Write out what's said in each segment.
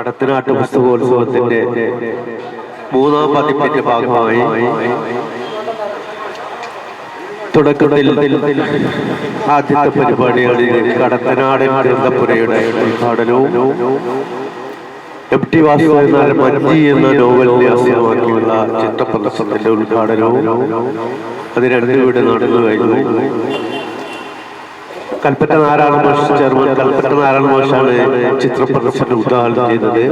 കടത്തനാട്ട് പുസ്തകോത്സവത്തിന്റെ മൂന്നാം പതിപ്പിന്റെ ഭാഗമായി തുടക്കത്തിൽ ആദ്യത്തെ പരിപാടിയാണ് കടത്തനാടൻ ഗ്രന്ഥപുരയുടെ ഉദ്ഘാടനവും എം.ടി. വാസുദേവൻ മഞ്ചി എന്ന നോവലിനെ ആസ്പദമാക്കിയുള്ള ചിത്രപ്രദർശനത്തിന്റെ ഉദ്ഘാടനവും അത് രണ്ടുകൂടെ നടന്നു കഴിഞ്ഞു. കൽപ്പറ്റ നാരായണ മാഷ് ചെയർമാൻ കൽപ്പറ്റ നാരായണ മാഷാണ് ചിത്രപ്രദർശനം ഉദ്ഘാടനം ചെയ്തത്.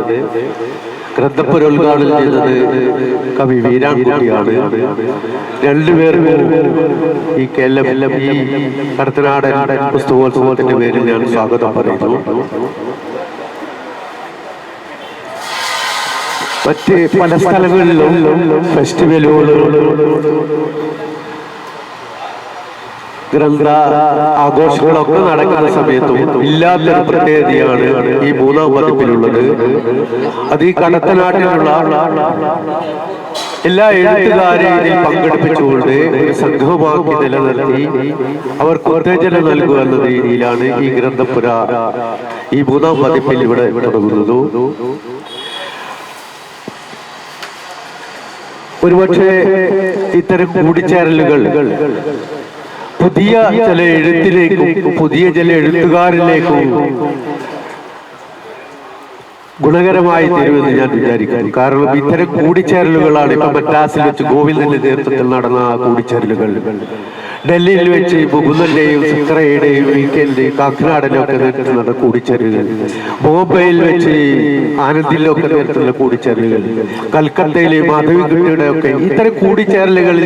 ഗ്രന്ഥപുര ഉദ്ഘാടനം ചെയ്തത് കവി വീരാൻകുട്ടിയാണ്. രണ്ടുപേർക്കും ഈ കടത്തനാടൻ പുസ്തകോത്സവത്തിന്റെ പേരിൽ ഞാൻ സ്വാഗതം പറയുന്നു. മറ്റ് പല സ്ഥലങ്ങളിലും ഫെസ്റ്റിവലുകളും ഗ്രന്ഥ ആഘോഷങ്ങളൊക്കെ നടക്കുന്ന സമയത്തും ഇല്ലാത്തൊരു പ്രത്യേകതയാണ് ഈ മൂന്നാം പതിപ്പിലുള്ളത്. അത് ഈ കടത്തനാട്ടിലുള്ള എല്ലാ എഴുത്തുകാരെയും ഇതിൽ പങ്കെടുപ്പിച്ചുകൊണ്ട് ഒരു സംഘമാക്കി നിലനിർത്തി അവർക്ക് ഉത്തേജനം നൽകുക എന്ന രീതിയിലാണ് ഈ ഗ്രന്ഥപുര ഈ മൂന്നാം പതിപ്പിൽ ഇവിടെ തുടങ്ങുന്നത്. ഒരുപക്ഷെ ഇത്തരം കൂടിച്ചേരലുകൾ പുതിയ ചില എഴുത്തിലേക്കും പുതിയ ചില എഴുത്തുകാരിലേക്കും ഗുണകരമായി തീരുമെന്ന് ഞാൻ വിചാരിക്കുന്നു. കാരണം ഇത്തരം കൂടിച്ചേരലുകളാണ് ഇപ്പൊ മദ്രാസിൽ വെച്ച് ഗോവിന്ദന്റെ നേതൃത്വത്തിൽ നടന്ന കൂടിച്ചേരലുകൾ, ഡൽഹിയിൽ വെച്ച് മുകുന്ദന്റെയും ചിത്രയുടെയും വീക്കെന്റെയും കാക്കനാടനും ഒക്കെ നേതൃത്വത്തിൽ നടന്ന കൂടിച്ചേരലുകൾ, ബോംബെയിൽ വെച്ച് ആനന്ദിലൊക്കെ നേതൃത്വത്തിലുള്ള കൂടിച്ചേരലുകൾ, കൽക്കത്തയിലെ മാധവിക്കുട്ടിയുടെ ഒക്കെ ഇത്തരം കൂടിച്ചേരലുകൾ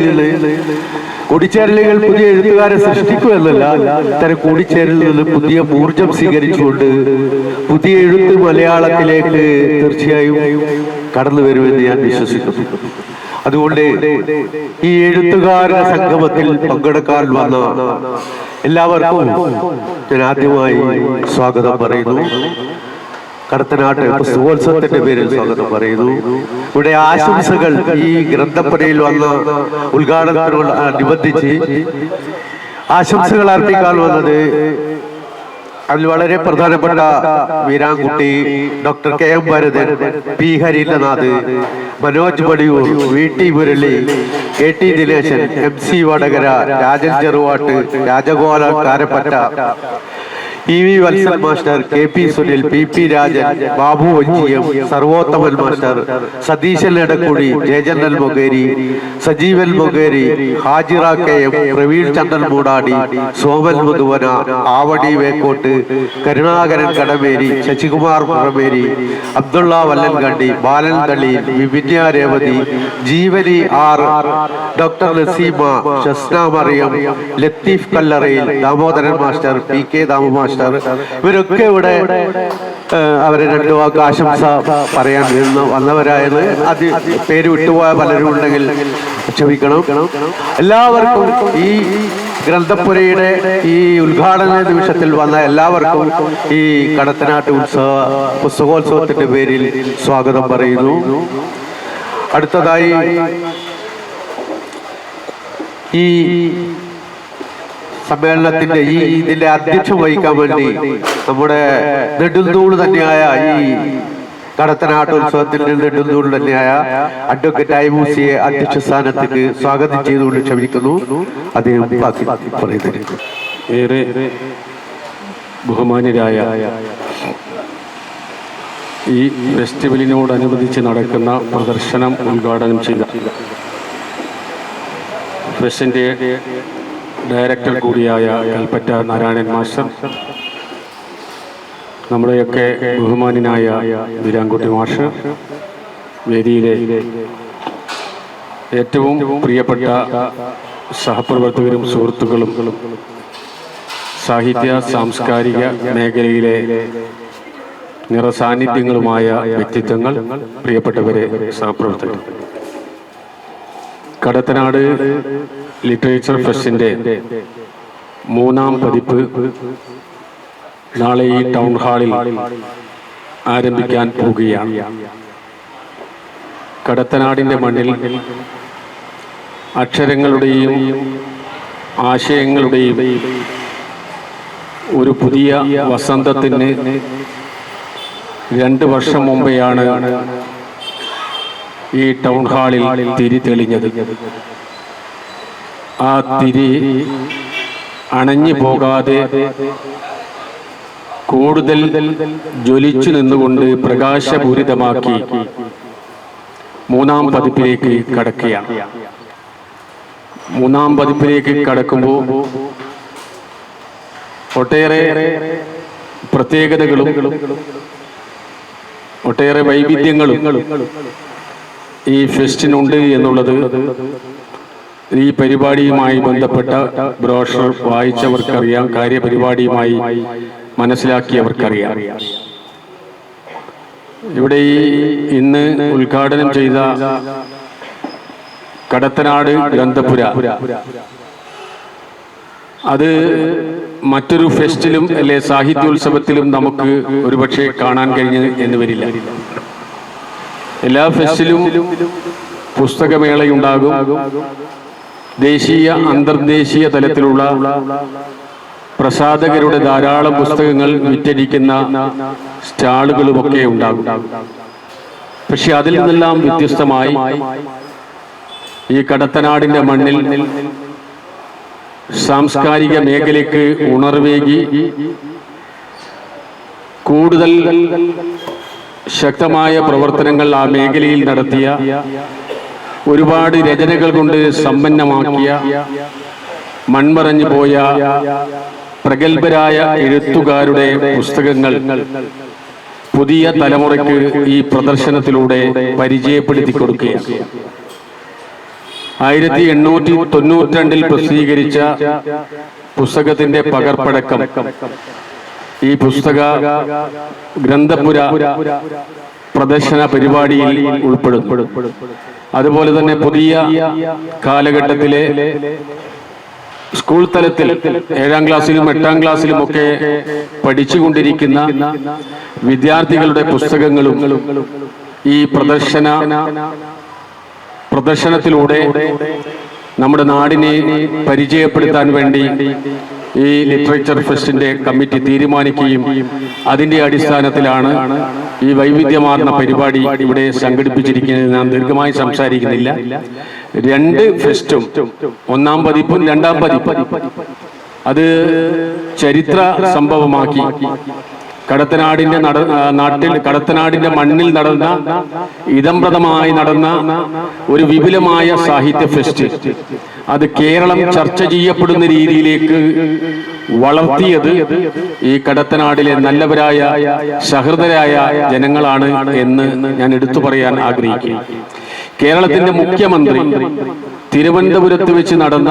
പുതിയ എഴുത്തുകാരെ സൃഷ്ടിക്കുമെന്നല്ല, ഇത്തരം കൂടിച്ചേരലിൽ നിന്ന് പുതിയ ഊർജം സ്വീകരിച്ചുകൊണ്ട് പുതിയ എഴുത്ത് മലയാളത്തിലേക്ക് തീർച്ചയായും കടന്നു വരുമെന്ന് ഞാൻ വിശ്വസിക്കുന്നു. അതുകൊണ്ട് ഈ എഴുത്തുകാരുടെ സംഗമത്തിൽ പങ്കെടുക്കാൻ വന്ന എല്ലാവർക്കും ഞാൻ ആദ്യമായി സ്വാഗതം പറയുന്നു. കടത്തനാട്ട് പുസ്തകോത്സവത്തിന്റെ പേരിൽ സ്വാഗതം പറയുന്നു. ഇവിടെ ആശംസകൾ ഈ ഗ്രന്ഥപുരയിൽ വന്ന ഉദ്ഘാടനത്തോടനുബന്ധിച്ച് ആശംസകൾ അർപ്പിക്കാൻ വന്നത് അതിൽ വളരെ പ്രധാനപ്പെട്ട Veerankutty, doctor K M. Bharathan, P. Harindranath, Manoj Maniyur, V T. Murali, K T. Dineshan, M C. Vadakara, Rajan Cheruvattu, Rajagopalan Karappatta, E V. Valsan master, K P. Sunil, P P. Rajan, Babu Vanchiyam, Sarvothaman master, Satheesan Edakkudi, Jayachandran Mokeri, Sajeevan Mokeri, Hajira K M., Praveen Chandran Moodadi, Soman Muthuvana, Avadi Vekkottu, Karunakaran Kadameri, Sasikumar Purameri, Abdulla Vallankandi, Balan Thalli, Vivinya Revathi, Jeevani R, doctor Naseema, Shasna Mariyam, Latheef കല്ലറയിൽ, ദാമോദരൻ മാസ്റ്റർ, പി. കെ. ദാമമാസ്റ്റർ, ഇവരൊക്കെ ഇവിടെ അവരെ രണ്ടു വാക്ക് ആശംസ പറയാൻ വന്നവരായത്. അത് പേര് വിട്ടുപോയ പലരും ഉണ്ടെങ്കിൽ ക്ഷമിക്കണം. എല്ലാവർക്കും ഈ ഗ്രന്ഥപുരയുടെ ഈ ഉദ്ഘാടന നിമിഷത്തിൽ വന്ന എല്ലാവർക്കും ഈ കടത്തനാട്ട് പുസ്തകോത്സവത്തിന്റെ പേരിൽ സ്വാഗതം പറയുന്നു. അടുത്തതായി ഈ സമ്മേളനത്തിന്റെ ഇതിന്റെ അധ്യക്ഷം വഹിക്കാൻ വേണ്ടി നമ്മുടെ നെടുന്തൂണ് തന്നെയായ ഈ കടത്തനാട്ടോത്സവത്തിന്റെ നെടുന്തൂണ് തന്നെയായ അഡ്വക്കേറ്റ് ഐമൂസിയെ അധ്യക്ഷ സ്ഥാനത്തേക്ക് സ്വാഗതം ചെയ്തുകൊണ്ട് ക്ഷണിക്കുന്നു. അദ്ദേഹം പറയുന്നത്. ഏറെ ബഹുമാന്യരായ ഈ ഫെസ്റ്റിവലിനോടനുബന്ധിച്ച് നടക്കുന്ന പ്രദർശനം ഉദ്ഘാടനം ചെയ്ത ഫെസ്റ്റിന്റെ ഡയറക്ടർ കൂടിയായ കൽപ്പറ്റ നാരായണൻ മാസ്റ്റർ, നമ്മുടെയൊക്കെ ബഹുമാന്യനായ വീരാൻകുട്ടി മാഷ്, വേദിയിലെ ഏറ്റവും പ്രിയപ്പെട്ട സഹപ്രവർത്തകരും സുഹൃത്തുക്കളും, സാഹിത്യ സാംസ്കാരിക മേഖലയിലെ നിറസാന്നിധ്യങ്ങളുമായ വ്യക്തിത്വങ്ങൾ, പ്രിയപ്പെട്ടവരെ സഹപ്രവർത്തകർ, കടത്തനാട് ലിറ്ററേച്ചർ ഫെസ്റ്റിന്റെ മൂന്നാം പതിപ്പ് നാളെ ഈ ടൗൺ ഹാളിൽ ആരംഭിക്കാൻ പോകുകയാണ്. കടത്തനാടിന്റെ മണ്ണിൽ അക്ഷരങ്ങളുടെയും ആശയങ്ങളുടെയും ഒരു പുതിയ വസന്തത്തിന് 2 വർഷം മുമ്പെയാണ് ഈ ടൗൺ ഹാളിൽ തിരി തെളിഞ്ഞത്. ആ തിരി അണഞ്ഞു പോകാതെ കൂടുതൽ ജ്വലിച്ചു നിന്നുകൊണ്ട് പ്രകാശപൂരിതമാക്കി 3-ാം പതിപ്പിലേക്ക് കടക്കുകയാണ്. 3-ാം പതിപ്പിലേക്ക് കടക്കുമ്പോൾ ഒട്ടേറെ പ്രത്യേകതകളും ഒട്ടേറെ വൈവിധ്യങ്ങളും ഈ ഫെസ്റ്റിനുണ്ട് എന്നുള്ളത് ഈ പരിപാടിയുമായി ബന്ധപ്പെട്ട ബ്രോഷർ വായിച്ചവർക്കറിയാം, കാര്യപരിപാടിയുമായി മനസ്സിലാക്കിയവർക്കറിയാം. ഇവിടെ ഈ ഇന്ന് ഉദ്ഘാടനം ചെയ്ത കടത്തനാട് ഗ്രന്ഥപുര, അത് മറ്റൊരു ഫെസ്റ്റിലും അല്ലെ സാഹിത്യോത്സവത്തിലും നമുക്ക് ഒരുപക്ഷെ കാണാൻ കഴിഞ്ഞ് എന്ന് വരില്ല. എല്ലാ ഫെസ്റ്റിലും പുസ്തകമേളയുണ്ടാകും. ദേശീയ അന്തർദേശീയ തലത്തിലുള്ള പ്രസാധകരുടെ ധാരാളം പുസ്തകങ്ങൾ വിറ്റഴിക്കുന്ന സ്റ്റാളുകളുമൊക്കെ ഉണ്ടാകും. പക്ഷെ അതിൽ നിന്നെല്ലാം വ്യത്യസ്തമായി ഈ കടത്തനാടിന്റെ മണ്ണിൽ സാംസ്കാരിക മേഖലയ്ക്ക് ഉണർവേകി കൂടുതൽ ശക്തമായ പ്രവർത്തനങ്ങൾ ആ മേഖലയിൽ നടത്തിയ, ഒരുപാട് രചനകൾ കൊണ്ട് സമ്പന്നമാക്കിയ, മൺമറഞ്ഞു പോയ പ്രഗത്ഭരായ എഴുത്തുകാരുടെ പുസ്തകങ്ങൾ പുതിയ തലമുറയ്ക്ക് ഈ പ്രദർശനത്തിലൂടെ പരിചയപ്പെടുത്തി കൊടുക്കുകയാണ്. 1892 പ്രസിദ്ധീകരിച്ച പുസ്തകത്തിന്റെ പകർപ്പടക്കം ഈ പുസ്തക ഗ്രന്ഥപുര പ്രദർശന പരിപാടിയിൽ ഉൾപ്പെടും. അതുപോലെ തന്നെ പുതിയ കാലഘട്ടത്തിലെ സ്കൂൾ തലത്തിൽ 7-ാം ക്ലാസ്സിലും 8-ാം ക്ലാസ്സിലും ഒക്കെ പഠിച്ചുകൊണ്ടിരിക്കുന്ന വിദ്യാർത്ഥികളുടെ പുസ്തകങ്ങളും ഈ പ്രദർശനത്തിലൂടെ നമ്മുടെ നാടിനെ പരിചയപ്പെടുത്താൻ വേണ്ടി ഈ ലിറ്ററേച്ചർ ഫെസ്റ്റിന്റെ കമ്മിറ്റി തീരുമാനിക്കുകയും അതിന്റെ അടിസ്ഥാനത്തിലാണ് ഈ വൈവിധ്യമാർന്ന പരിപാടി ഇവിടെ സംഘടിപ്പിച്ചിരിക്കുന്നത്. ഞാൻ ദീർഘമായി സംസാരിക്കുന്നില്ല. 2 ഫെസ്റ്റും, 1-ാം പതിപ്പും 2-ാം പതിപ്പും അത് ചരിത്ര സംഭവമാക്കി കടത്തനാടിന്റെ മണ്ണിൽ നടന്ന, ഇദംപ്രദമായി നടന്ന ഒരു വിപുലമായ സാഹിത്യ ഫെസ്റ്റ്, അത് കേരളം ചർച്ച ചെയ്യപ്പെടുന്ന രീതിയിലേക്ക് വളർത്തിയത് ഈ കടത്തനാടിലെ നല്ലവരായ സഹൃദരായ ജനങ്ങളാണ് എന്ന് ഞാൻ എടുത്തു പറയാൻ ആഗ്രഹിക്കുന്നു. കേരളത്തിന്റെ മുഖ്യമന്ത്രി തിരുവനന്തപുരത്ത് വെച്ച് നടന്ന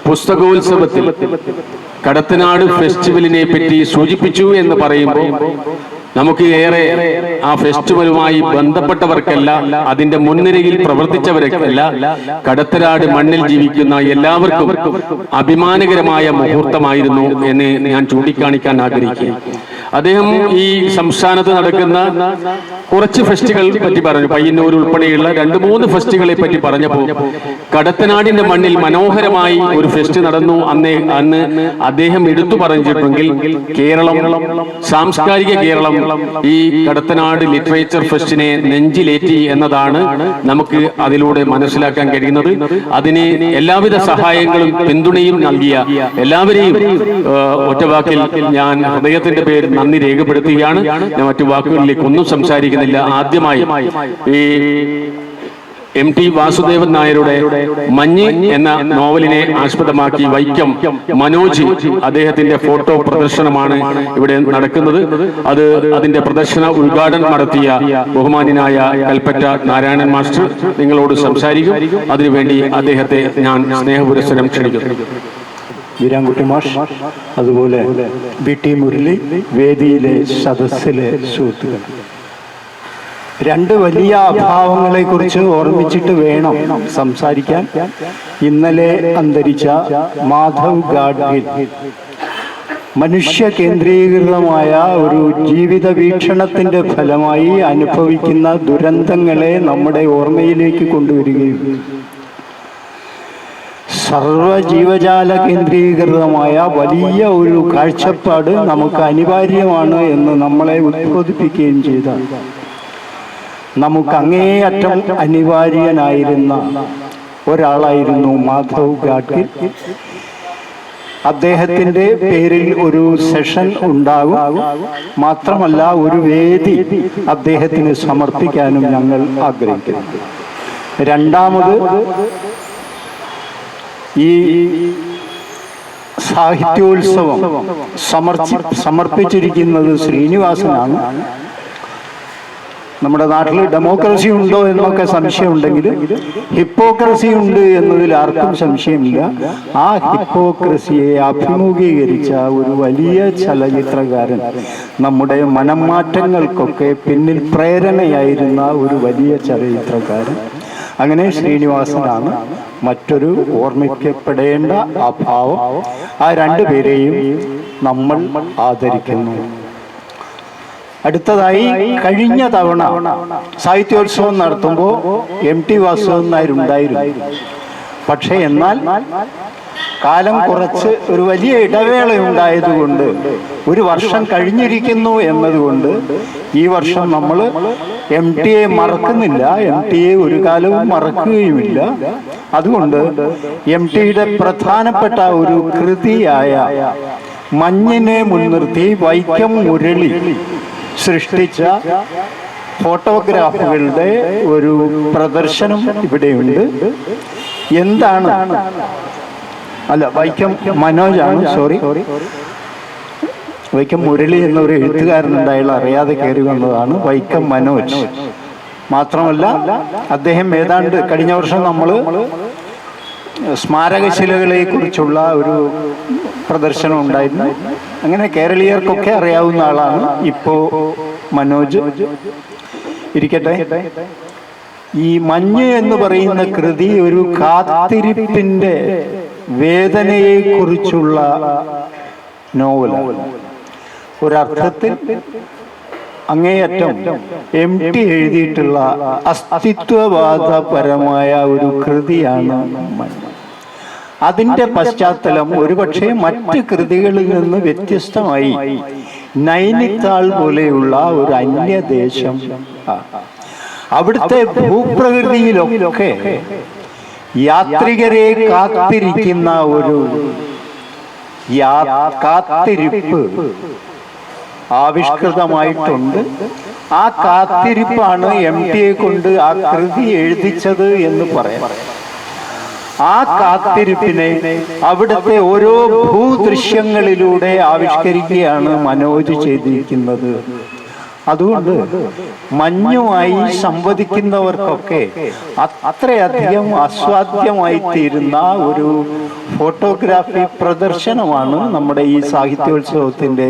പുസ്തകോത്സവത്തിൽ കടത്തനാട് ഫെസ്റ്റിവലിനെ പറ്റി സൂചിപ്പിച്ചു എന്ന് പറയുമ്പോൾ നമുക്ക് ഏറെ ആ ഫെസ്റ്റിവലുമായി ബന്ധപ്പെട്ടവർക്കല്ല, അതിന്റെ മുൻനിരയിൽ പ്രവർത്തിച്ചവർക്കല്ല, കടത്തനാട് മണ്ണിൽ ജീവിക്കുന്ന എല്ലാവർക്കും അഭിമാനകരമായ മുഹൂർത്തമായിരുന്നു എന്ന് ഞാൻ ചൂണ്ടിക്കാണിക്കാൻ ആഗ്രഹിക്കുന്നു. അദ്ദേഹം ഈ സംസ്ഥാനത്ത് നടക്കുന്ന കുറച്ച് ഫെസ്റ്റുകളെ പറ്റി പറഞ്ഞു. പയ്യന്നൂർ ഉൾപ്പെടെയുള്ള 2-3 ഫെസ്റ്റുകളെ പറ്റി പറഞ്ഞപ്പോൾ കടത്തനാടിന്റെ മണ്ണിൽ മനോഹരമായി ഒരു ഫെസ്റ്റ് നടന്നു അന്ന് അദ്ദേഹം എടുത്തു പറഞ്ഞിട്ടുണ്ടെങ്കിൽ കേരളം, സാംസ്കാരിക കേരളം ഈ കടത്തനാട് ലിറ്ററേച്ചർ ഫെസ്റ്റിനെ നെഞ്ചിലേറ്റി എന്നതാണ് നമുക്ക് അതിലൂടെ മനസ്സിലാക്കാൻ കഴിയുന്നത്. അതിന് എല്ലാവിധ സഹായങ്ങളും പിന്തുണയും നൽകിയ എല്ലാവരെയും ഒറ്റവാക്കിൽ ഞാൻ ഹൃദയത്തിന്റെ പേരിൽ നന്ദി രേഖപ്പെടുത്തുകയാണ്. ഞാൻ മറ്റു വാക്കുകളിലേക്ക് ഒന്നും സംസാരിക്കുന്നില്ല. ആദ്യമായി ഈ MT വാസുദേവൻ നായരുടെ മഞ്ഞ് എന്ന നോവലിനെ ആസ്പദമാക്കി വൈക്കം മനോജ് അദ്ദേഹത്തിന്റെ ഫോട്ടോ പ്രദർശനമാണ് ഇവിടെ നടക്കുന്നത്. അതിന്റെ പ്രദർശന ഉദ്ഘാടനം നടത്തിയ ബഹുമാന്യനായ കൽപ്പറ്റ നാരായണൻ മാസ്റ്റർ നിങ്ങളോട് സംസാരിക്കും. അതിനുവേണ്ടി അദ്ദേഹത്തെ ഞാൻ സ്നേഹപുരസ്സരം ക്ഷണിക്കുന്നു. വീരാൻകുട്ടി മാഷ്, അതുപോലെ BT മുരളി, വേദിയിലെ സദസ്സിലെ സുഹൃത്തുക്കൾ, 2 വലിയ അഭാവങ്ങളെ കുറിച്ച് ഓർമ്മിച്ചിട്ട് വേണം സംസാരിക്കാൻ. ഇന്നലെ അന്തരിച്ച മാധവ് ഗാഡ്ഗിൽ മനുഷ്യ കേന്ദ്രീകൃതമായ ഒരു ജീവിത വീക്ഷണത്തിന്റെ ഫലമായി അനുഭവിക്കുന്ന ദുരന്തങ്ങളെ നമ്മുടെ ഓർമ്മയിലേക്ക് കൊണ്ടുവരികയും സർവജീവജാല കേന്ദ്രീകൃതമായ വലിയ ഒരു കാഴ്ചപ്പാട് നമുക്ക് അനിവാര്യമാണ് എന്ന് നമ്മളെ ഉദ്ബോധിപ്പിക്കുകയും ചെയ്ത നമുക്ക് അങ്ങേയറ്റം അനിവാര്യനായിരുന്ന ഒരാളായിരുന്നു മാധവ് ഗാഡ്ഗിൽ. അദ്ദേഹത്തിൻ്റെ പേരിൽ ഒരു സെഷൻ ഉണ്ടാകും, മാത്രമല്ല ഒരു വേദി അദ്ദേഹത്തിന് സമർപ്പിക്കാനും ഞങ്ങൾ ആഗ്രഹിക്കുന്നു. രണ്ടാമത്, ഈ സാഹിത്യോത്സവം സമർപ്പിച്ചിരിക്കുന്നത് ശ്രീനിവാസനാണ്. നമ്മുടെ നാട്ടിൽ ഡെമോക്രസി ഉണ്ടോ എന്നൊക്കെ സംശയമുണ്ടെങ്കിൽ ഹിപ്പോക്രസി ഉണ്ട് എന്നതിൽ ആർക്കും സംശയമില്ല. ആ ഹിപ്പോക്രസിയെ അഭിമുഖീകരിച്ച ഒരു വലിയ ചലച്ചിത്രകാരൻ, നമ്മുടെ മനംമാറ്റങ്ങൾക്കൊക്കെ പിന്നിൽ പ്രേരണയായിരുന്ന ഒരു വലിയ ചലച്ചിത്രകാരൻ, അങ്ങനെ ശ്രീനിവാസനാണ് മറ്റൊരു ഓർമ്മിക്കപ്പെടേണ്ട അഭാവം. ആ രണ്ടുപേരെയും നമ്മൾ ആദരിക്കുന്നു. അടുത്തതായി, കഴിഞ്ഞ തവണ സാഹിത്യോത്സവം നടത്തുമ്പോൾ MT വാസുദേവൻ നായർ ഉണ്ടായിരുന്നു. പക്ഷേ എന്നാൽ കാലം കുറച്ച് ഒരു വലിയ ഇടവേള ഉണ്ടായതുകൊണ്ട്, ഒരു വർഷം കഴിഞ്ഞിരിക്കുന്നു എന്നതുകൊണ്ട് ഈ വർഷം നമ്മൾ MTയെ മറക്കുന്നില്ല, MTയെ ഒരു കാലവും മറക്കുകയുമില്ല. അതുകൊണ്ട് MTയുടെ പ്രധാനപ്പെട്ട ഒരു കൃതിയായ മഞ്ഞിനെ മുൻനിർത്തി വൈക്കം മുരളി സൃഷ്ടിച്ച ഫോട്ടോഗ്രാഫുകളുടെ ഒരു പ്രദർശനം ഇവിടെയുണ്ട്. എന്താണ്, അല്ല, വൈക്കം മനോജാണ്, സോറി, വൈക്കം മുരളി എന്നൊരു എഴുത്തുകാരനുണ്ടായുള്ള അറിയാതെ കയറി വന്നതാണ് വൈക്കം മനോജ്. മാത്രമല്ല അദ്ദേഹം ഏതാണ്ട് കഴിഞ്ഞ വർഷം നമ്മൾ സ്മാരകശിലകളെ കുറിച്ചുള്ള ഒരു പ്രദർശനം ഉണ്ടായിരുന്നു. അങ്ങനെ കേരളീയർക്കൊക്കെ അറിയാവുന്ന ആളാണ് ഇപ്പോ മനോജ്. ഇരിക്കട്ടെ, ഈ മഞ്ഞ് എന്ന് പറയുന്ന കൃതി ഒരു കാത്തിരിപ്പിന്റെ വേദനയെ കുറിച്ചുള്ള നോവലാണ്. ഒരർത്ഥത്തിൽ അങ്ങേയറ്റം MT എഴുതിയിട്ടുള്ള അസ്തിത്വവാദപരമായ ഒരു കൃതിയാണ് മഞ്ഞ്. അതിൻ്റെ പശ്ചാത്തലം ഒരുപക്ഷെ മറ്റ് കൃതികളിൽ നിന്ന് വ്യത്യസ്തമായി നൈനിത്താൾ പോലെയുള്ള ഒരു അന്യദേശം. അവിടുത്തെ ഭൂപ്രകൃതിയിലൊക്കെ യാത്രികരെ കാത്തിരിക്കുന്ന ഒരു കാത്തിരിപ്പ് ആവിഷ്കൃതമായിട്ടുണ്ട്. ആ കാത്തിരിപ്പാണ് MTയെ കൊണ്ട് ആ കൃതി എഴുതിച്ചത് എന്ന് പറയാം. ആ കാത്തിരിപ്പിനെ അവിടുത്തെ ഓരോ ഭൂദൃശ്യങ്ങളിലൂടെ ആവിഷ്കരിക്കുകയാണ് മനോജ് ചെയ്തിരിക്കുന്നത്. അതുകൊണ്ട് മഞ്ഞുമായി സംവദിക്കുന്നവർക്കൊക്കെ അത്രയധികം ആസ്വാദ്യമായി തീരുന്ന ഒരു ഫോട്ടോഗ്രാഫി പ്രദർശനമാണ് നമ്മുടെ ഈ സാഹിത്യോത്സവത്തിൻ്റെ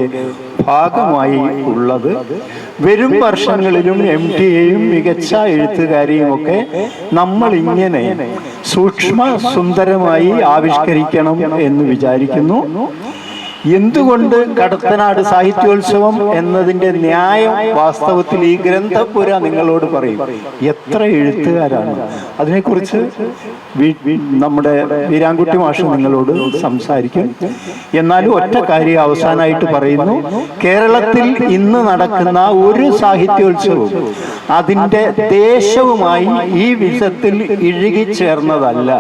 ഭാഗമായി ഉള്ളത്. വരും വർഷങ്ങളിലും MTയെയും മികച്ച എഴുത്തുകാരെയും ഒക്കെ നമ്മൾ ഇങ്ങനെ സൂക്ഷ്മ സുന്ദരമായി ആവിഷ്കരിക്കണം എന്ന് വിചാരിക്കുന്നു. എന്തുകൊണ്ട് കടത്തനാട് സാഹിത്യോത്സവം എന്നതിൻ്റെ ന്യായം വാസ്തവത്തിൽ ഈ ഗ്രന്ഥപുര നിങ്ങളോട് പറയും. എത്ര എഴുത്തുകാരാണ്, അതിനെക്കുറിച്ച് നമ്മുടെ വീരാൻകുട്ടി മാഷ് നിങ്ങളോട് സംസാരിക്കും. എന്നാലും ഒറ്റ കാര്യം അവസാനമായിട്ട് പറയുന്നു. കേരളത്തിൽ ഇന്ന് നടക്കുന്ന ഒരു സാഹിത്യോത്സവവും അതിൻ്റെ ദേശവുമായി ഈ വിധത്തിൽ ഇഴുകിച്ചേർന്നതല്ല.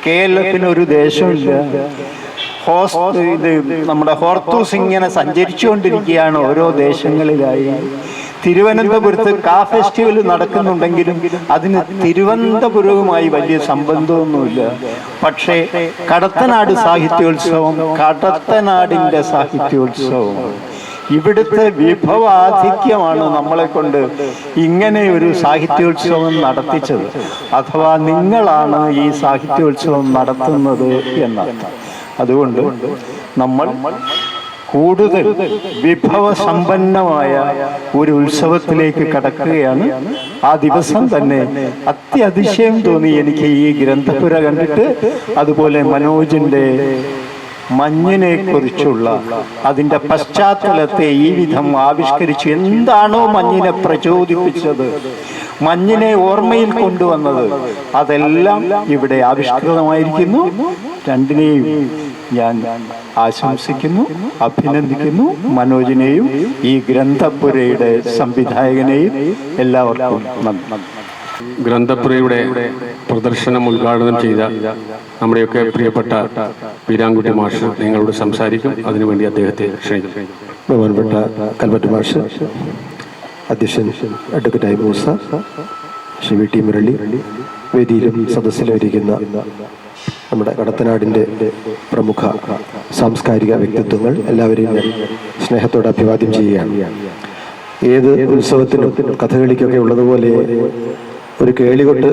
കേരളത്തിനൊരു ദേശമില്ല. നമ്മുടെ ഹോർത്തൂസ് ഇങ്ങനെ സഞ്ചരിച്ചുകൊണ്ടിരിക്കുകയാണ് ഓരോ ദേശങ്ങളിലായി. തിരുവനന്തപുരത്ത് ഫെസ്റ്റിവൽ നടക്കുന്നുണ്ടെങ്കിലും അതിന് തിരുവനന്തപുരവുമായി വലിയ സംബന്ധമൊന്നുമില്ല. പക്ഷേ കടത്തനാട് സാഹിത്യോത്സവം കടത്തനാടിൻ്റെ സാഹിത്യോത്സവം. ഇവിടുത്തെ വിഭവാധിക്യമാണ് നമ്മളെ കൊണ്ട് ഇങ്ങനെ ഒരു സാഹിത്യോത്സവം നടത്തിച്ചത്. അഥവാ നിങ്ങളാണ് ഈ സാഹിത്യോത്സവം നടത്തുന്നത് എന്നർത്ഥം. അതുകൊണ്ട് നമ്മൾ കൂടുതൽ വിഭവസമ്പന്നമായ ഒരു ഉത്സവത്തിലേക്ക് കടക്കുകയാണ്. ആ ദിവസം തന്നെ അത്യതിശയം തോന്നി എനിക്ക് ഈ ഗ്രന്ഥപുര കണ്ടിട്ട്. അതുപോലെ മനോജിൻ്റെ മഞ്ഞിനെ കുറിച്ചുള്ള അതിൻ്റെ പശ്ചാത്തലത്തെ ഈ വിധം ആവിഷ്കരിച്ചു. എന്താണോ മഞ്ഞിനെ പ്രചോദിപ്പിച്ചത്, മഞ്ഞിനെ ഓർമ്മയിൽ കൊണ്ടുവന്നത്, അതെല്ലാം ഇവിടെ ആവിഷ്കൃതമായിരിക്കുന്നു. രണ്ടിനെയും ഞാൻ ആശംസിക്കുന്നു, അഭിനന്ദിക്കുന്നു. മനോജിനെയും ഈ ഗ്രന്ഥപുരയുടെ സംവിധായകനെയും എല്ലാവർക്കും നന്ദി. ഗ്രന്ഥപുരയുടെ പ്രദർശനം ഉദ്ഘാടനം ചെയ്ത നമ്മുടെയൊക്കെ പ്രിയപ്പെട്ട വീരാൻകുട്ടി മാഷ് നിങ്ങളോട് സംസാരിക്കും. അതിനുവേണ്ടി അദ്ദേഹത്തെ ക്ഷണിക്കും. ബഹുമാനപ്പെട്ട കൽപ്പറ്റ മാഷ്, അധ്യക്ഷൻ advocate I Moosa, Shri V T Murali, വേദിയിലും സദസ്സിലും ഇരിക്കുന്ന നമ്മുടെ കടത്തനാടിൻ്റെ പ്രമുഖ സാംസ്കാരിക വ്യക്തിത്വങ്ങൾ, എല്ലാവരെയും ഞാൻ സ്നേഹത്തോടെ അഭിവാദ്യം ചെയ്യുകയാണ്. ഏത് ഉത്സവത്തിനും കഥകളിക്കൊക്കെ ഉള്ളതുപോലെ ഒരു കേളികൊട്ട്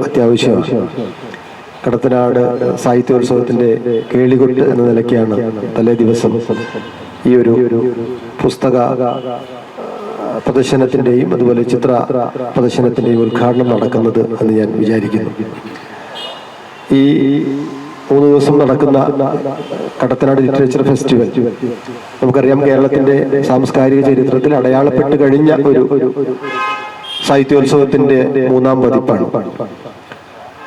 അത്യാവശ്യമാണ്. കടത്തനാട് സാഹിത്യോത്സവത്തിൻ്റെ കേളികൊട്ട് എന്ന നിലയ്ക്കാണ് തലേ ദിവസം ഈ ഒരു പുസ്തക പ്രദർശനത്തിൻ്റെയും അതുപോലെ ചിത്ര പ്രദർശനത്തിൻ്റെയും ഉദ്ഘാടനം നടക്കുന്നത് എന്ന് ഞാൻ വിചാരിക്കുന്നു. ഈ 3 ദിവസം നടക്കുന്ന കടത്തനാട് ലിറ്ററേച്ചർ ഫെസ്റ്റിവൽ നമുക്കറിയാം, കേരളത്തിൻ്റെ സാംസ്കാരിക ചരിത്രത്തിൽ അടയാളപ്പെട്ട് കഴിഞ്ഞ ഒരു സാഹിത്യോത്സവത്തിൻ്റെ 3ാം പതിപ്പാണ്.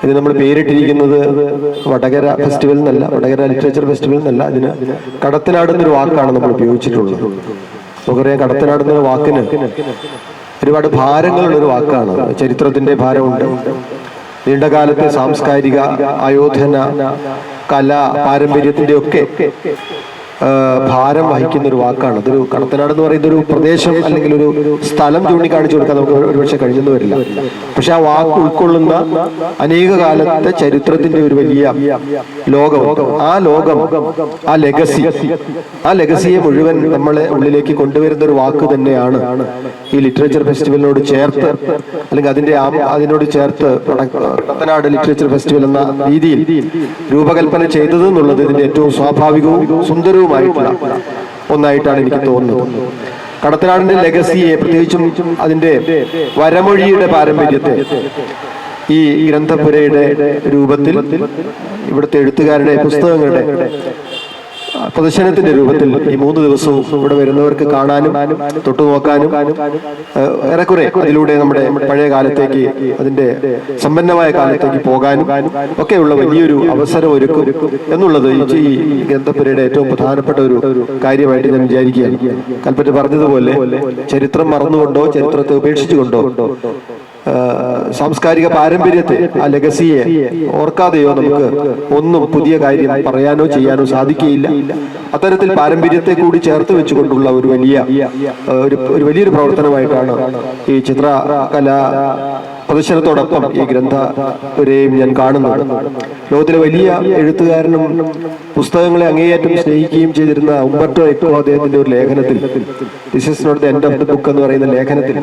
ഇത് നമ്മൾ പേരിട്ടിരിക്കുന്നത് വടകര ഫെസ്റ്റിവൽ എന്നല്ല, വടകര ലിറ്ററേച്ചർ ഫെസ്റ്റിവൽ എന്നല്ല, ഇതിന് കടത്തനാട് എന്നൊരു വാക്കാണ് നമ്മൾ ഉപയോഗിച്ചിട്ടുള്ളത്. നമുക്കറിയാം, കടത്തനാട് എന്നൊരു വാക്കിന് ഒരുപാട് ഭാരങ്ങളുള്ളൊരു വാക്കാണ്. ചരിത്രത്തിൻ്റെ ഭാരമുണ്ട്, നീണ്ടകാലത്തെ സാംസ്കാരിക ആയോധന കല പാരമ്പര്യത്തിൻ്റെ ഒക്കെ ഭാരം വഹിക്കുന്ന ഒരു വാക്കാണ്. അതൊരു കടത്തനാട് എന്ന് പറയുന്ന ഒരു പ്രദേശം അല്ലെങ്കിൽ ഒരു സ്ഥലം ചൂണ്ടിക്കാണിച്ചു കൊടുക്കാൻ നമുക്ക് ഒരുപക്ഷെ കഴിഞ്ഞെന്ന് വരില്ല. പക്ഷെ ആ വാക്ക് ഉൾക്കൊള്ളുന്ന അനേക കാലത്തെ ചരിത്രത്തിന്റെ ഒരു വലിയ ലോകം, ആ ലോകം, ആ ലെഗസിയെ മുഴുവൻ നമ്മളെ ഉള്ളിലേക്ക് കൊണ്ടുവരുന്ന ഒരു വാക്ക് തന്നെയാണ് ഈ ലിറ്ററേച്ചർ ഫെസ്റ്റിവലിനോട് ചേർത്ത്, അല്ലെങ്കിൽ അതിനോട് ചേർത്ത് കടത്തനാട് ലിറ്ററേച്ചർ ഫെസ്റ്റിവൽ എന്ന രീതിയിൽ രൂപകൽപ്പന ചെയ്തത് എന്നുള്ളത് ഇതിന്റെ ഏറ്റവും സ്വാഭാവികവും സുന്ദരവും ഒന്നായിട്ടാണ് എനിക്ക് തോന്നുന്നത്. കടത്തനാടിന്റെ ലെഗസിയെ, പ്രത്യേകിച്ചും അതിന്റെ വരമൊഴിയുടെ പാരമ്പര്യത്തെ ഈ ഗ്രന്ഥപുരയുടെ രൂപത്തിൽ, ഇവിടുത്തെ എഴുത്തുകാരുടെ പുസ്തകങ്ങളുടെ പ്രദർശനത്തിന്റെ രൂപത്തിൽ ഈ 3 ദിവസവും ഇവിടെ വരുന്നവർക്ക് കാണാനും തൊട്ടുനോക്കാനും ഏറെക്കുറെ അതിലൂടെ നമ്മുടെ പഴയ കാലത്തേക്ക്, അതിന്റെ സമ്പന്നമായ കാലത്തേക്ക് പോകാനും ഒക്കെയുള്ള വലിയൊരു അവസരം ഒരുക്കും എന്നുള്ളത് ഈ ഗ്രന്ഥപുരയുടെ ഏറ്റവും പ്രധാനപ്പെട്ട ഒരു കാര്യമായിട്ട് ഞാൻ വിചാരിക്കുകയാണ്. കൽപ്പറ്റ പറഞ്ഞതുപോലെ ചരിത്രം മറന്നുകൊണ്ടോ ചരിത്രത്തെ ഉപേക്ഷിച്ചുകൊണ്ടോ സാംസ്കാരിക പാരമ്പര്യത്തെ, ആ ലെഗസിയെ ഓർക്കാതെയോ നമുക്ക് ഒന്നും പുതിയ കാര്യം പറയാനോ ചെയ്യാനോ സാധിക്കുകയില്ല. അത്തരത്തിൽ പാരമ്പര്യത്തെ കൂടി ചേർത്ത് വെച്ചുകൊണ്ടുള്ള ഒരു വലിയൊരു പ്രവർത്തനമായിട്ടാണ് ഈ ചിത്രകലാ പ്രദർശനത്തോടൊപ്പം ഈ ഗ്രന്ഥപുരയും ഞാൻ കാണുന്നത്. ലോകത്തിലെ വലിയ എഴുത്തുകാരനും പുസ്തകങ്ങളെ അങ്ങേയറ്റം സ്നേഹിക്കുകയും ചെയ്തിരുന്ന ഉംബർട്ടോ എക്കോ അദ്ദേഹത്തിന്റെ ഒരു ലേഖനത്തിൽ, this is not the end of the book എന്ന് പറയുന്ന ലേഖനത്തിൽ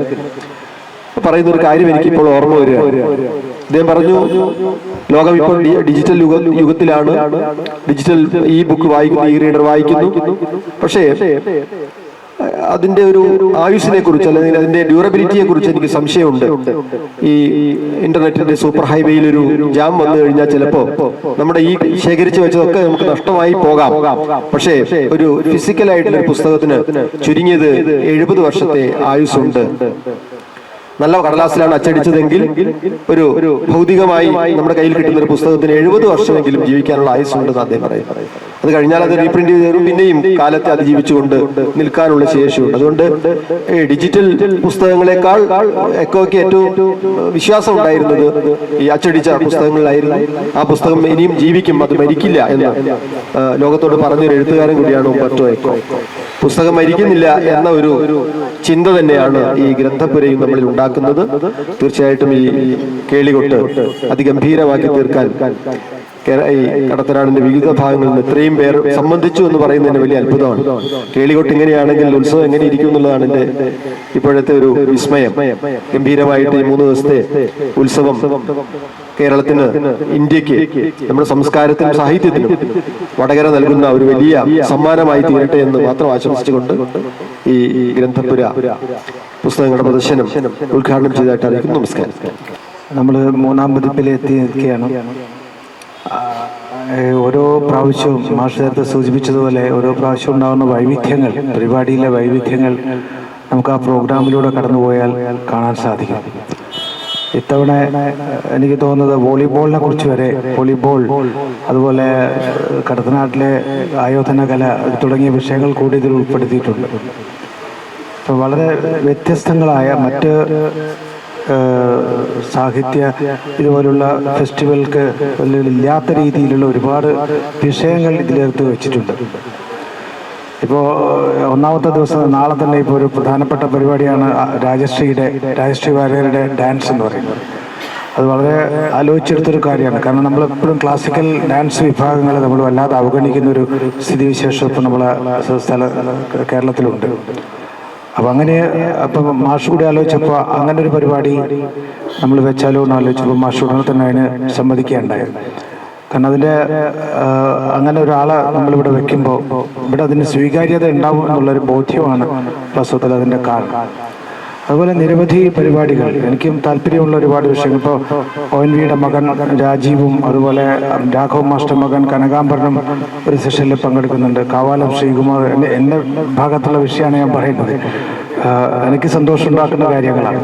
പറയുന്ന ഒരു കാര്യം എനിക്ക് ഇപ്പോൾ ഓർമ്മ വരികയാണ്. അദ്ദേഹം പറഞ്ഞു, ലോകം ഇപ്പോൾ ഡിജിറ്റൽ യുഗത്തിലാണ്, ഡിജിറ്റൽ ഈ ബുക്ക് വായിക്കുന്നു, ഈ റീഡർ വായിക്കുന്നു. പക്ഷേ അതിന്റെ ഒരു ആയുസിനെ കുറിച്ച്, അല്ലെങ്കിൽ അതിന്റെ ഡ്യൂറബിലിറ്റിയെ കുറിച്ച് എനിക്ക് സംശയമുണ്ട്. ഈ ഇന്റർനെറ്റിന്റെ സൂപ്പർ ഹൈവേയിൽ ഒരു ജാം വന്നു കഴിഞ്ഞാൽ ചിലപ്പോ നമ്മുടെ ഈ ശേഖരിച്ചു വെച്ചതൊക്കെ നമുക്ക് നഷ്ടമായി പോകാം. പക്ഷേ ഒരു ഫിസിക്കലായിട്ടുള്ള പുസ്തകത്തിന് ചുരുങ്ങിയത് 70 വർഷത്തെ ആയുസ്സുണ്ട്. നല്ല കടലാസിലാണ് അച്ചടിച്ചതെങ്കിൽ ഒരു ഭൗതികമായി നമ്മുടെ കയ്യിൽ കിട്ടുന്ന ഒരു പുസ്തകത്തിന് 70 വർഷമെങ്കിലും ജീവിക്കാനുള്ള ആയുസ്സുണ്ടെന്ന് അദ്ദേഹം പറയും. അത് കഴിഞ്ഞാൽ അത് റീപ്രിന്റ് ചെയ്ത് പിന്നെയും കാലത്തെ അതിജീവിച്ചുകൊണ്ട് നിൽക്കാനുള്ള ശേഷിയുണ്ട്. അതുകൊണ്ട് ഡിജിറ്റൽ പുസ്തകങ്ങളെക്കാൾ എക്കോയ്ക്ക് ഏറ്റവും വിശ്വാസം ഉണ്ടായിരുന്നത് ഈ അച്ചടിച്ച പുസ്തകങ്ങളിലായിരുന്നു. ആ പുസ്തകം ഇനിയും ജീവിക്കും, അത് മരിക്കില്ല എന്ന് ലോകത്തോട് പറഞ്ഞൊരു എഴുത്തുകാരൻ കൂടിയാണ് ഉംബർട്ടോ എക്കോ. പുസ്തകം മരിക്കുന്നില്ല എന്ന ഒരു ചിന്ത തന്നെയാണ് ഈ ഗ്രന്ഥപുരയും നമ്മളിൽ ഉണ്ടാക്കുന്നത്. തീർച്ചയായിട്ടും ഈ കേളികൊട്ട് അതിഗംഭീരമാക്കി തീർക്കാൻ ഈ കടത്തനാടിന്റെ വിവിധ ഭാഗങ്ങളിൽ നിന്ന് ഇത്രയും പേർ സംബന്ധിച്ചു എന്ന് പറയുന്നതിന് വലിയ അത്ഭുതമാണ്. കേളികൊട്ട് ഇങ്ങനെയാണെങ്കിൽ ഉത്സവം എങ്ങനെ ഇരിക്കും എന്നുള്ളതാണ് എന്റെ ഇപ്പോഴത്തെ ഒരു വിസ്മയം. ഗംഭീരമായിട്ട് ഈ 3 ദിവസത്തെ ഉത്സവം കേരളത്തിന്, ഇന്ത്യക്ക്, നമ്മുടെ സംസ്കാരത്തിനും സാഹിത്യത്തിനും വടകര നൽകുന്ന ഒരു വലിയ സമ്മാനമായി തീരട്ടെ എന്ന് മാത്രം ആശംസിച്ചുകൊണ്ട് ഈ ഗ്രന്ഥപുര പുസ്തകങ്ങളുടെ പ്രദർശനം ഉദ്ഘാടനം ചെയ്തതായിട്ട് അറിയിക്കുന്നു. നമസ്കാരം. നമ്മൾ 3ാം പതിപ്പിലെത്തി നിൽക്കുകയാണ്. ഓരോ പ്രാവശ്യവും മാഷ് നേരത്തെ സൂചിപ്പിച്ചതുപോലെ ഓരോ പ്രാവശ്യവും ഉണ്ടാകുന്ന വൈവിധ്യങ്ങൾ, പരിപാടിയിലെ വൈവിധ്യങ്ങൾ നമുക്ക് ആ പ്രോഗ്രാമിലൂടെ കടന്നുപോയാൽ കാണാൻ സാധിക്കും. ഇത്തവണ എനിക്ക് തോന്നുന്നത് വോളിബോളിനെ കുറിച്ച് വരെ, വോളിബോൾ അതുപോലെ കടത്തനാട്ടിലെ ആയോധന കല തുടങ്ങിയ വിഷയങ്ങൾ കൂടി ഇതിൽ ഉൾപ്പെടുത്തിയിട്ടുണ്ട്. അപ്പോൾ വളരെ വ്യത്യസ്തങ്ങളായ മറ്റ് സാഹിത്യ ഇതുപോലുള്ള ഫെസ്റ്റിവൽക്ക് ഇല്ലാത്ത രീതിയിലുള്ള ഒരുപാട് വിഷയങ്ങൾ ഇതിലെടുത്ത് വെച്ചിട്ടുണ്ട്. ഇപ്പോൾ ഒന്നാമത്തെ ദിവസം നാളെ തന്നെ ഇപ്പോൾ ഒരു പ്രധാനപ്പെട്ട പരിപാടിയാണ് രാജശ്രീ വാര്യരുടെ ഡാൻസ് എന്ന് പറയുന്നത്. അത് വളരെ ആലോചിച്ചെടുത്തൊരു കാര്യമാണ്. കാരണം നമ്മളെപ്പോഴും ക്ലാസിക്കൽ ഡാൻസ് വിഭാഗങ്ങളെ നമ്മൾ വല്ലാതെ അവഗണിക്കുന്നൊരു സ്ഥിതിവിശേഷം ഇപ്പോൾ നമ്മളെ കേരളത്തിലുണ്ട്. അപ്പം അപ്പം മാഷ് കൂടി ആലോചിച്ചപ്പോൾ അങ്ങനെ ഒരു പരിപാടി നമ്മൾ വെച്ചാലോ എന്ന് ആലോചിച്ചപ്പോൾ മാഷ് ഉടനെ തന്നെ അതിന് സമ്മതിക്കുകയുണ്ടായത്. കാരണം അതിൻ്റെ അങ്ങനെ ഒരാളെ നമ്മളിവിടെ വെക്കുമ്പോൾ ഇവിടെ അതിന് സ്വീകാര്യത ഉണ്ടാവും എന്നുള്ളൊരു ബോധ്യമാണ് വാസ്തവത്തിൽ അതിൻ്റെ കാരണം. അതുപോലെ നിരവധി പരിപാടികൾ, എനിക്കും താല്പര്യമുള്ള ഒരുപാട് വിഷയങ്ങൾ. ഇപ്പോൾ ONVയുടെ മകൻ രാജീവും അതുപോലെ രാഘവ മാസ്റ്റർ മകൻ കനകാംബരനും ഒരു സെഷനിൽ പങ്കെടുക്കുന്നുണ്ട്. കാവാലം ശ്രീകുമാർ, എൻ്റെ ഭാഗത്തുള്ള വിഷയമാണ് ഞാൻ പറയുന്നത്. എനിക്ക് സന്തോഷമുണ്ടാക്കുന്ന കാര്യങ്ങളാണ്.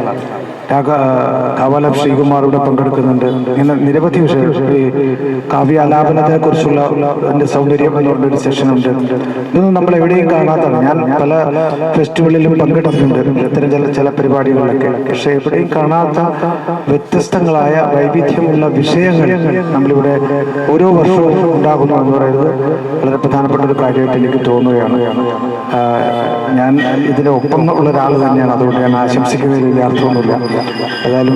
കാവാലം ശ്രീകുമാർ ഇവിടെ പങ്കെടുക്കുന്നുണ്ട്. ഇങ്ങനെ നിരവധി വിഷയം, ഈ കാവ്യാലാപനത്തെ കുറിച്ചുള്ള എൻ്റെ സൗന്ദര്യം എന്ന് പറഞ്ഞൊരു സെഷനുണ്ട്. ഇതൊന്നും നമ്മൾ എവിടെയും കാണാത്തതാണ്. ഞാൻ പല ഫെസ്റ്റിവലിലും പങ്കെടുത്തിട്ടുണ്ട് ഇത്തരം ചില പരിപാടികളിലൊക്കെ. പക്ഷെ എവിടെയും കാണാത്ത വ്യത്യസ്തങ്ങളായ വൈവിധ്യമുള്ള വിഷയങ്ങൾ നമ്മളിവിടെ ഓരോ വർഷവും ഉണ്ടാകുന്നു എന്ന് പറയുന്നത് വളരെ പ്രധാനപ്പെട്ട ഒരു കാര്യമായിട്ട് എനിക്ക് തോന്നുകയാണ്. ഞാൻ ഇതിനൊപ്പം ഉള്ള ഒരാൾ തന്നെയാണ്. അതുകൊണ്ട് ഞാൻ ആശംസിക്കുന്നതിൽ വലിയ അർത്ഥമൊന്നുമില്ല. ഏതായാലും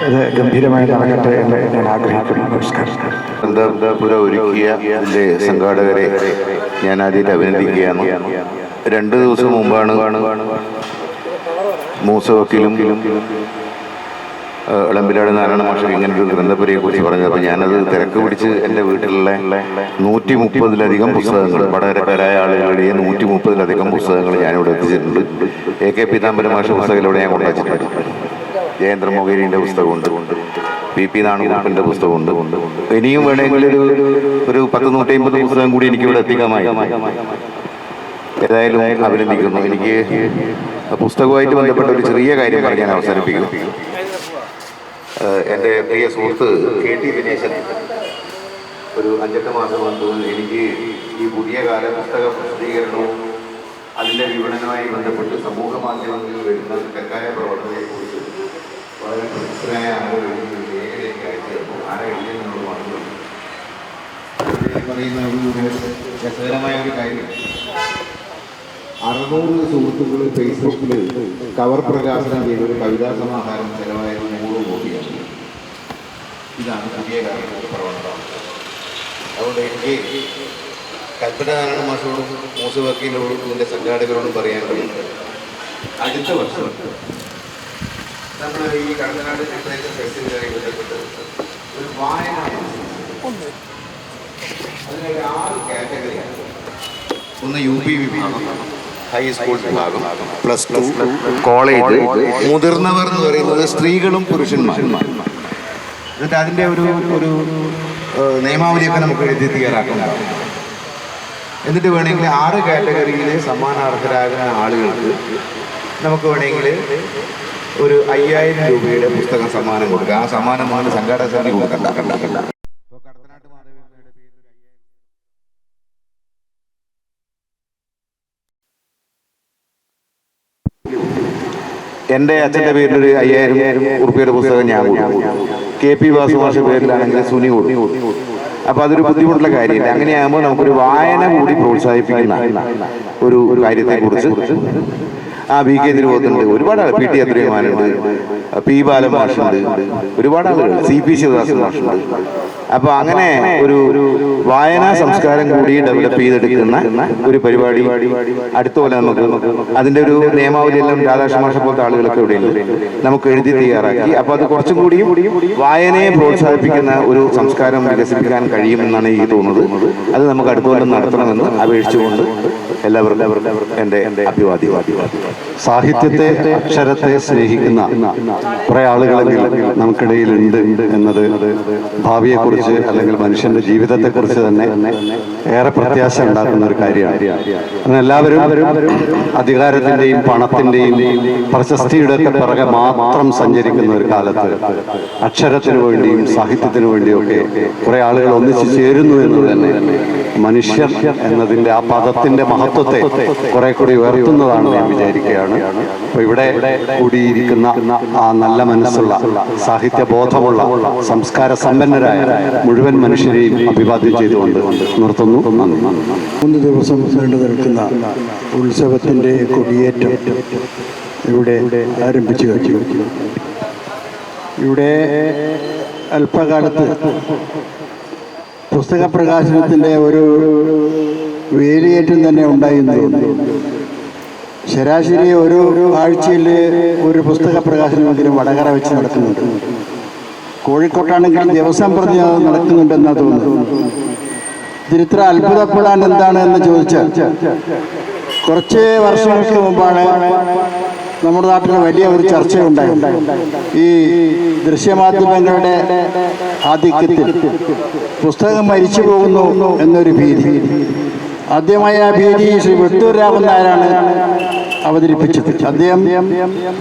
ഇത് ഗംഭീരമായി നടക്കട്ടെ എന്ന് ഞാൻ ആഗ്രഹിക്കുന്നു. നമസ്കാരം. ഒരുക്കിയ ഇതിൻ്റെ സംഘാടകരെ ഞാൻ ആദ്യമായിട്ട് അഭിനന്ദിക്കുകയാണ്. 2 ദിവസം മുമ്പാണ് മൂസ വക്കീലും ഇളമ്പിലാട് നാരായണ മാഷ് ഇങ്ങനൊരു ഗ്രന്ഥപുരയെ കുറിച്ച് പറഞ്ഞത്. അപ്പോൾ ഞാനത് തിരക്ക് പിടിച്ച് എൻ്റെ വീട്ടിലുള്ള 130-ലധികം പുസ്തകങ്ങൾ, വടകരക്കാരായ ആളുകളുടെ 130-ലധികം പുസ്തകങ്ങൾ ഞാനിവിടെ എത്തിച്ചിട്ടുണ്ട്. AK പീതാംബര മാഷ പുസ്തകത്തിലൂടെ ഞാൻ കൊണ്ടുവച്ചിട്ടുണ്ട്. ജയേന്ദ്ര മൊഹേരിൻ്റെ പുസ്തകമുണ്ട്, PP നാണുകുറുപ്പിൻ്റെ പുസ്തകമുണ്ട്. ഇനിയും വേണമെങ്കിൽ ഒരു 100-150 പുസ്തകം കൂടി എനിക്കിവിടെ എത്തിക്കാമായി. ഏതായാലും അഭിനന്ദിക്കുന്നു. എനിക്ക് പുസ്തകവുമായിട്ട് ബന്ധപ്പെട്ട ഒരു ചെറിയ കാര്യം പറയാൻ അവസാനിപ്പിക്കും. എൻ്റെ പ്രിയ സുഹൃത്ത് KT ദിനേശൻ ഒരു 5-8 മാസം മുൻപ് എനിക്ക് ഈ പുതിയ കാല പുസ്തക പ്രസിദ്ധീകരണവും അതിൻ്റെ വിപണനവുമായി ബന്ധപ്പെട്ട് സമൂഹ മാധ്യമങ്ങളിൽ വരുന്ന തെറ്റായ പ്രവർത്തനത്തെക്കുറിച്ച് വളരെ പ്രശസ്തനായ ആളുകൾ ലേഖനയ്ക്ക് അയച്ചപ്പോൾ ആരെ എഴുതിയെന്നുള്ളത് വന്നത് പറയുന്ന ഒരു രസകരമായ ഒരു കാര്യം. 600 സുഹൃത്തുക്കൾ ഫേസ്ബുക്കിൽ കവർ പ്രകാശനം ചെയ്ത ഒരു കവിതാ സമാഹാരം ചെലവായത് 100 കോടിയാണ്. ഇതാണ് പുതിയ കാലഘട്ട പ്രവണത. അതുകൊണ്ട് എനിക്ക് കൽപ്പന നാരായണ മാഷോടും മൂസ വക്കീലിനോടും ഇതിൻ്റെ സംഘാടകരോടും പറയാൻ കഴിയുന്നത്, അടുത്ത വർഷം നമ്മൾ ഈ കടത്തനാട് ലിറ്ററേച്ചർ ഫെസ്റ്റിവലുമായി ബന്ധപ്പെട്ട് ഒരു വായന, അതിനൊരു 6 കാറ്റഗറിയാണ്. ഒന്ന് UP വിഭാഗം, ഹൈസ്കൂൾ വിഭാഗം, +2, കോളേജ്, മുതിർന്നവർ എന്ന് പറയുന്നത് സ്ത്രീകളും പുരുഷന്മാരും. എന്നിട്ട് അതിൻ്റെ ഒരു നിയമാവലിയൊക്കെ നമുക്ക് എഴുതി തയ്യാറാക്കണം. എന്നിട്ട് വേണമെങ്കിൽ 6 കാറ്റഗറിയിലെ സമ്മാനാർഹരാകുന്ന ആളുകൾക്ക് നമുക്ക് വേണമെങ്കിൽ ഒരു 5000 രൂപയുടെ പുസ്തകം സമ്മാനം കൊടുക്കുക. ആ സമ്മാനം നമ്മൾ സംഘാടക സമിതി കൊടുക്കണ്ട. എൻ്റെ അച്ഛൻ്റെ പേരിലൊരു 5000 ഉറുപ്പികയുടെ പുസ്തകം ഞാൻ കൊടുക്കും. KP വാസുമാഷ പേരിലാണെങ്കിൽ സുനി കൊടുക്കും. അപ്പോൾ അതൊരു ബുദ്ധിമുട്ടുള്ള കാര്യമില്ല. അങ്ങനെയാകുമ്പോൾ നമുക്കൊരു വായന കൂടി പ്രോത്സാഹിപ്പിക്കുന്ന ഒരു കാര്യത്തെക്കുറിച്ച് VK തിരുവോത്തുണ്ട്, ഒരുപാട് ആൾ, PT അബ്ദുറഹ്മാനുണ്ട്, P ബാലമാഷുണ്ട്, ഒരുപാട് ആളുകൾ, CP ശിവദാസ് മാഷുണ്ട്. അപ്പോൾ അങ്ങനെ ഒരു വായനാ സംസ്കാരം കൂടി ഡെവലപ്പ് ചെയ്തെടുക്കുന്ന ഒരു പരിപാടി അടുത്ത പോലെ നമുക്ക് അതിൻ്റെ ഒരു നിയമാവലിയെല്ലാം രാധാകൃഷ്ണ മാഷ പോലത്തെ ആളുകളൊക്കെ ഇവിടെയുണ്ട്, നമുക്ക് എഴുതി തയ്യാറാക്കി. അപ്പോൾ അത് കുറച്ചും കൂടി വായനയെ പ്രോത്സാഹിപ്പിക്കുന്ന ഒരു സംസ്കാരം വികസിപ്പിക്കാൻ കഴിയുമെന്നാണ് എനിക്ക് തോന്നുന്നത്. അത് നമുക്ക് അടുത്ത കൊല്ലം നടത്തണമെന്ന് അപേക്ഷിച്ചുകൊണ്ട് എല്ലാവർക്കും എൻ്റെ അഭിവാദ്യം. സാഹിത്യത്തെ, അക്ഷരത്തെ സ്നേഹിക്കുന്ന കുറെ ആളുകളെങ്കിലും നമുക്കിടയിലുണ്ട് എന്നത് ഭാവിയെക്കുറിച്ച് കുറിച്ച് അല്ലെങ്കിൽ മനുഷ്യന്റെ ജീവിതത്തെക്കുറിച്ച് തന്നെ ഏറെ പ്രത്യാശ ഉണ്ടാക്കുന്ന ഒരു കാര്യമാണ്. അങ്ങനെ എല്ലാവരും അധികാരത്തിന്റെയും പണത്തിന്റെയും പ്രശസ്തിയുടെ ഒക്കെ പിറകെ മാത്രം സഞ്ചരിക്കുന്ന ഒരു കാലത്ത് അക്ഷരത്തിനു വേണ്ടിയും സാഹിത്യത്തിനു വേണ്ടിയും ഒക്കെ കുറെ ആളുകൾ ഒന്നിച്ചു ചേരുന്നു എന്ന് തന്നെ മനുഷ്യർ എന്നതിന്റെ ആ പദത്തിന്റെ മഹത്വത്തെ കുറെ കൂടി ഉയർത്തുന്നതാണ് ഞാൻ വിചാരിക്കുകയാണ്. അപ്പൊ ഇവിടെ കൂടിയിരിക്കുന്ന ആ നല്ല മനസ്സുള്ള സാഹിത്യബോധമുള്ള സംസ്കാര സമ്പന്നരായ മുഴുവൻ മനുഷ്യരെയും അഭിവാദ്യം ചെയ്തുകൊണ്ട് നിർത്തുന്നു. നന്ദി. 3 ദിവസം നീണ്ടു നിൽക്കുന്ന ഉത്സവത്തിൻ്റെ കൊടിയേറ്റം ഇവിടെ ആരംഭിച്ചു കഴിഞ്ഞു. ഇവിടെ അല്പകാലത്ത് പുസ്തക പ്രകാശനത്തിൻ്റെ ഒരു വേലിയേറ്റം തന്നെ ഉണ്ടായിരുന്നു. ശരാശരി ഒരു ആഴ്ചയിൽ ഒരു പുസ്തക പ്രകാശനമെങ്കിലും വടകര വെച്ച് നടക്കുന്നുണ്ട്. കോഴിക്കോട്ടാണെങ്കിൽ ദിവസം പറഞ്ഞ് നടക്കുന്നുണ്ടെന്നാണ് തോന്നുന്നത്. ഇതിലിത്ര അത്ഭുതപ്പെടാൻ എന്താണ് എന്ന് ചോദിച്ചാൽ, കുറച്ച് വർഷങ്ങൾക്ക് മുമ്പാണ് നമ്മുടെ നാട്ടിൽ വലിയ ഒരു ചർച്ചയുണ്ടായി. ഈ ദൃശ്യമാധ്യമങ്ങളുടെ ആധിക്യത്തിൽ പുസ്തകം മരിച്ചു പോകുന്നു എന്നൊരു ഭീതി. ആദ്യമായ ആ ഭീതി ശ്രീ വെട്ടൂർ രാമൻ നായരാണ് അവതരിപ്പിച്ചത്. അദ്ദേഹം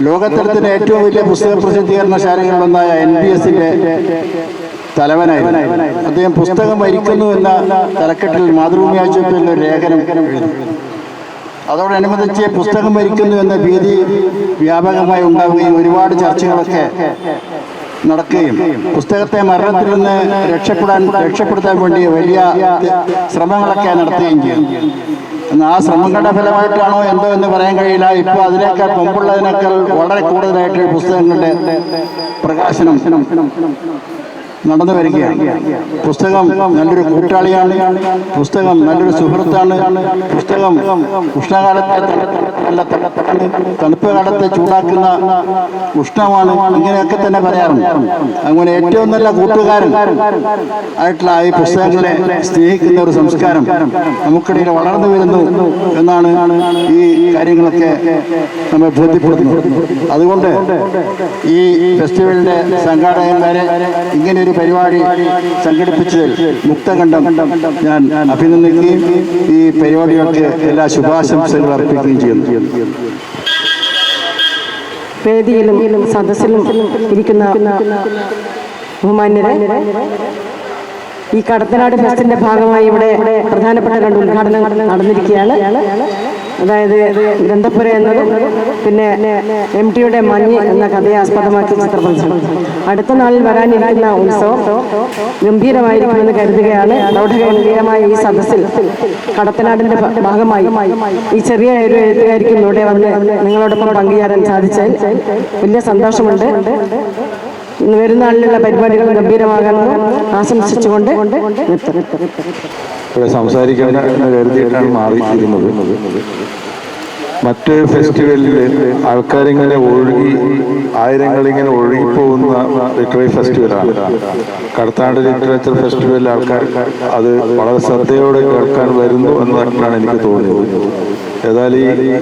ലോകതലത്തിലെ ഏറ്റവും വലിയ പുസ്തക പ്രസിദ്ധീകരണശാലകളിലൊന്നായ NBSന്റെ തലവനായിരുന്നു. അദ്ദേഹം പുസ്തകം മരിക്കുന്നു എന്ന തലക്കെട്ടിൽ മാതൃഭൂമി ആഴ്ചയിൽ ഒരു ലേഖനം എഴുതി. അതോടനുബന്ധിച്ച് പുസ്തകം മരിക്കുന്നു എന്ന ഭീതി വ്യാപകമായി ഉണ്ടാവുകയും ഒരുപാട് ചർച്ചകളൊക്കെ നടക്കുകയും പുസ്തകത്തെ മരണത്തിൽ നിന്ന് രക്ഷപ്പെടുത്താൻ വേണ്ടി വലിയ ശ്രമങ്ങളൊക്കെ നടത്തുകയും ചെയ്യും. എന്നാൽ ആ ശ്രമങ്ങളുടെ ഫലമായിട്ടാണോ എന്തോ എന്ന് പറയാൻ കഴിയില്ല. ഇപ്പോൾ അതിനേക്കാൾ മുമ്പുള്ളതിനേക്കാൾ വളരെ കൂടുതലായിട്ട് പുസ്തകങ്ങളുടെ പ്രകാശനം നടന്നു വരികയാണ്. പുസ്തകം നല്ലൊരു കൂട്ടാളിയാണ്. പുസ്തകം നല്ലൊരു സുഹൃത്താണ്. പുസ്തകം ഉഷ്ണകാലത്തെ നല്ല തണുപ്പ് കാലത്തെ ചൂടാക്കുന്ന ഉഷ്ണമാണ്. ഇങ്ങനെയൊക്കെ തന്നെ പറയാറുണ്ട്. അങ്ങനെ ഏറ്റവും നല്ല കൂട്ടുകാരൻ ആയിട്ടുള്ള ഈ പുസ്തകങ്ങളെ സ്നേഹിക്കുന്ന ഒരു സംസ്കാരം നമുക്കിടയിൽ വളർന്നു വരുന്നു എന്നാണ് ഈ കാര്യങ്ങളൊക്കെ നമ്മൾ ബോധ്യപ്പെടുത്തുന്നത്. അതുകൊണ്ട് ഈ ഫെസ്റ്റിവലിന്റെ സംഘാടകന്മാരെ ഇങ്ങനെയൊരു പരിപാടി സംഘടിപ്പിച്ചതിൽ മുക്തകണ്ഠം ഞാൻ അഭിനന്ദിക്കുകയും ഈ പരിപാടികൾക്ക് എല്ലാ ശുഭാശംസകൾ അർപ്പിക്കുകയും ചെയ്യുന്നു. വേദിയിലും സദസ്സിലും ഇരിക്കുന്ന ബഹുമാന്യരെ, ഈ കടത്തനാട് ഫെസ്റ്റിന്റെ ഭാഗമായി ഇവിടെ പ്രധാനപ്പെട്ട 2 ഉദ്ഘാടനങ്ങൾ നടന്നിരിക്കുകയാണ്. അതായത് ഗ്രന്ഥപുര എന്നതും പിന്നെ MTയുടെ മഞ്ഞ് എന്ന കഥയെ ആസ്പദമാക്കി ചിത്രപ്രദർശനം. അടുത്ത നാളിൽ വരാനിരിക്കുന്ന ഉത്സവം ഗംഭീരമായിരിക്കുമെന്ന് കരുതുകയാണ്. പ്രൗഢഗംഭീരമായ ഈ സദസ്സിൽ കടത്തനാടിന്റെ ഭാഗമായി ഈ ചെറിയ ഒരു എഴുത്തുകാരിക്കും ഇവിടെ വന്ന് നിങ്ങളോടൊപ്പം പങ്കുചേരാൻ സാധിച്ചാൽ വലിയ സന്തോഷമുണ്ട്. വരുന്ന നാളിലുള്ള പരിപാടികൾ ഗംഭീരമാകാമെന്ന് ആശംസിച്ചുകൊണ്ട് ഇവിടെ സംസാരിക്കേണ്ട എന്ന് കരുതിയിട്ടാണ് മാറിയിരുന്നത്. മറ്റ് ഫെസ്റ്റിവലിൽ ആൾക്കാരിങ്ങനെ ആയിരങ്ങളിങ്ങനെ ഒഴുകിപ്പോകുന്ന ലിറ്റററി ഫെസ്റ്റിവലാണ്. കടത്തനാട് ലിറ്ററേച്ചർ ഫെസ്റ്റിവലിൽ ആൾക്കാർ അത് വളരെ ശ്രദ്ധയോടെ കേൾക്കാൻ വരുന്നു എന്നതാണ് എനിക്ക് തോന്നിയത്. ഏതായാലും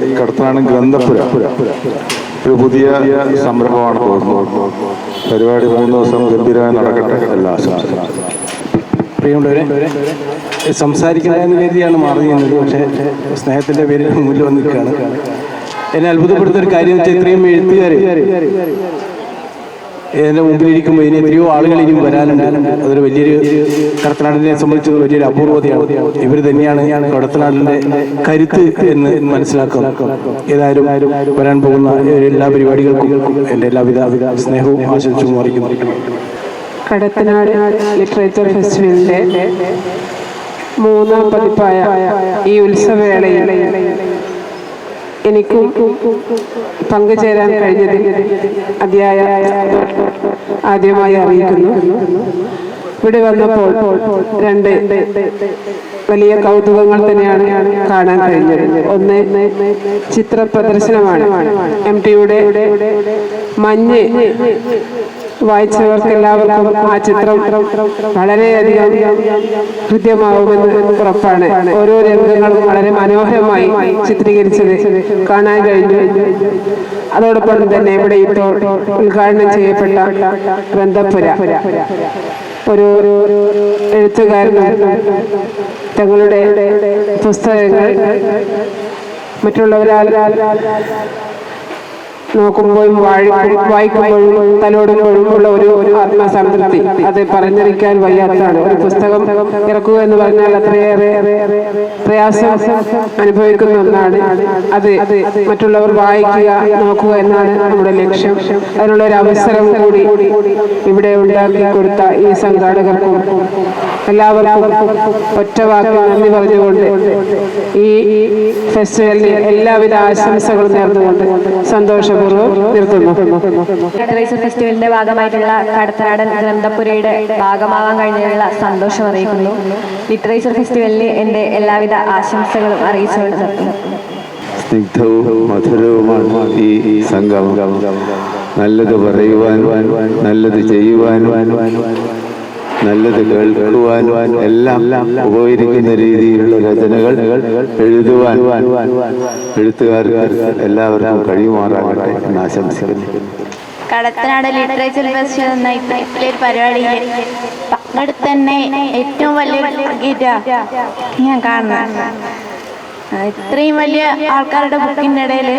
ഈ കടത്തനാട് ഗ്രന്ഥപുര ഒരു പുതിയ സംരംഭമാണ് തോന്നുന്നു. പരിപാടി 3 ദിവസം ഗംഭീരമായി നടക്കട്ടെ. എല്ലാ ആശംസകളും. പ്രിയമുള്ളവരെ, സംസാരിക്കുന്നതിന് വേദിയാണ് മാറിയത്. പക്ഷേ സ്നേഹത്തിൻ്റെ പേരിൽ മുന്നിൽ വന്ന് നിൽക്കുകയാണ്. എന്നെ അത്ഭുതപ്പെടുത്തുന്ന ഒരു കാര്യം വെച്ചാൽ ഇത്രയും എഴുത്തുകാർ എൻ്റെ മുമ്പിലിരിക്കുമ്പോൾ ഇനി എത്രയോ ആളുകൾ ഇനിയും വരാനുണ്ട്. അതൊരു വലിയൊരു കടത്തനാടിനെ സംബന്ധിച്ച് വലിയൊരു അപൂർവതയാണ്. ഇവർ തന്നെയാണ് കടത്തനാടിൻ്റെ കരുത്ത് എന്ന് മനസ്സിലാക്കുക. ഏതായാലും വരാൻ പോകുന്ന എല്ലാ പരിപാടികൾക്കും എൻ്റെ എല്ലാവിധ സ്നേഹവും ആശംസയും അറിയിക്കുന്നു. കടത്തനാട് ലിറ്ററേച്ചർ ഫെസ്റ്റിവലിന്റെ 3ാം പതിപ്പായ ഈ ഉത്സവവേളയിൽ എനിക്കും പങ്കുചേരാൻ കഴിഞ്ഞതിൽ അതിയായ ആദ്യമായി അറിയിക്കുന്നു. ഇവിടെ വന്നപ്പോൾ 2 വലിയ കൗതുകങ്ങൾ തന്നെയാണ് കാണാൻ കഴിഞ്ഞത്. ഒന്ന് ചിത്ര പ്രദർശനമാണ്. MTയുടെ മഞ്ഞ് വായിച്ചവർക്ക് എല്ലാവർക്കും ആ ചിത്രം വളരെയധികം ഹൃദ്യമാവുമെന്ന് ഉറപ്പാണ്. ഓരോ രംഗങ്ങളും വളരെ മനോഹരമായി ചിത്രീകരിച്ചത് കാണാൻ കഴിഞ്ഞു. അതോടൊപ്പം തന്നെ ഇവിടെ ഇപ്പോൾ ഉദ്ഘാടനം ചെയ്യപ്പെട്ട ഗ്രന്ഥപുര ഒരു എഴുത്തുകാരനും തങ്ങളുടെ പുസ്തകങ്ങൾ മറ്റുള്ളവരാൽ നോക്കുമ്പോഴും വായിക്കുമ്പോഴും തലോടുമ്പോഴും ഉള്ള ഒരു ആത്മസംതൃപ്തി അത് പറഞ്ഞറിയിക്കാൻ വയ്യാത്തതാണ്. ഒരു പുസ്തകം ഇറക്കുക എന്ന് പറഞ്ഞാൽ അത്രയേറെ പ്രയാസം അനുഭവിക്കുന്ന ഒന്നാണ്. അത് മറ്റുള്ളവർ വായിക്കുക, നോക്കുക എന്നാണ് നമ്മുടെ ലക്ഷ്യം. അതിനുള്ള ഒരു അവസരം കൂടി ഇവിടെ ഉണ്ടാക്കി കൊടുത്ത ഈ സംഘാടകർക്കും എല്ലാവർക്കും ഒറ്റവാക്കിൽ നന്ദി പറഞ്ഞുകൊണ്ട് ഈ ഫെസ്റ്റിവലിന് എല്ലാവിധ ആശംസകളും നേർന്നുകൊണ്ട് സന്തോഷപൂർവ്വം നിർത്തുന്നു. ലിറ്ററേച്ചർ ഫെസ്റ്റിവലിന്റെ ഭാഗമായിട്ടുള്ള കടത്തനാടൻ ഗ്രന്ഥപുരയുടെ ഭാഗമാകാൻ കഴിഞ്ഞതിനുള്ള സന്തോഷം അറിയിക്കുന്നു. ലിറ്ററേച്ചർ ഫെസ്റ്റിവലിന് എൻ്റെ എല്ലാവിധ ആശംസകളും അറിയിച്ചുകൊണ്ട് നിർത്തുന്നു. സ്നിഗ്ധവും മധുരവുമാണ് ഈ സംഗമം. നല്ലത് പറയുവാനും നല്ലത് ചെയ്യുവാനും നല്ലത് കേൾക്കുവാനും എല്ലാം ഉപകരിക്കുന്ന രീതിയിലുള്ള രചനകൾ എഴുതുവാൻ എഴുത്തുകാർക്ക് എല്ലാവർക്കും കഴിയുമാറാകട്ടെ എന്ന് ആശംസിക്കുന്നു. കടത്തനാട് ലിറ്ററേച്ചർ ഫെസ്റ്റിവൽ എന്ന ഇത്തരത്തിലൊരു പരിപാടിയിൽ പങ്കെടുത്ത് തന്നെ ഏറ്റവും വലിയ ഞാൻ കാണുന്നത്. ഇത്രയും വലിയ ആൾക്കാരുടെ ബുക്കിൻ്റെ ഇടയിൽ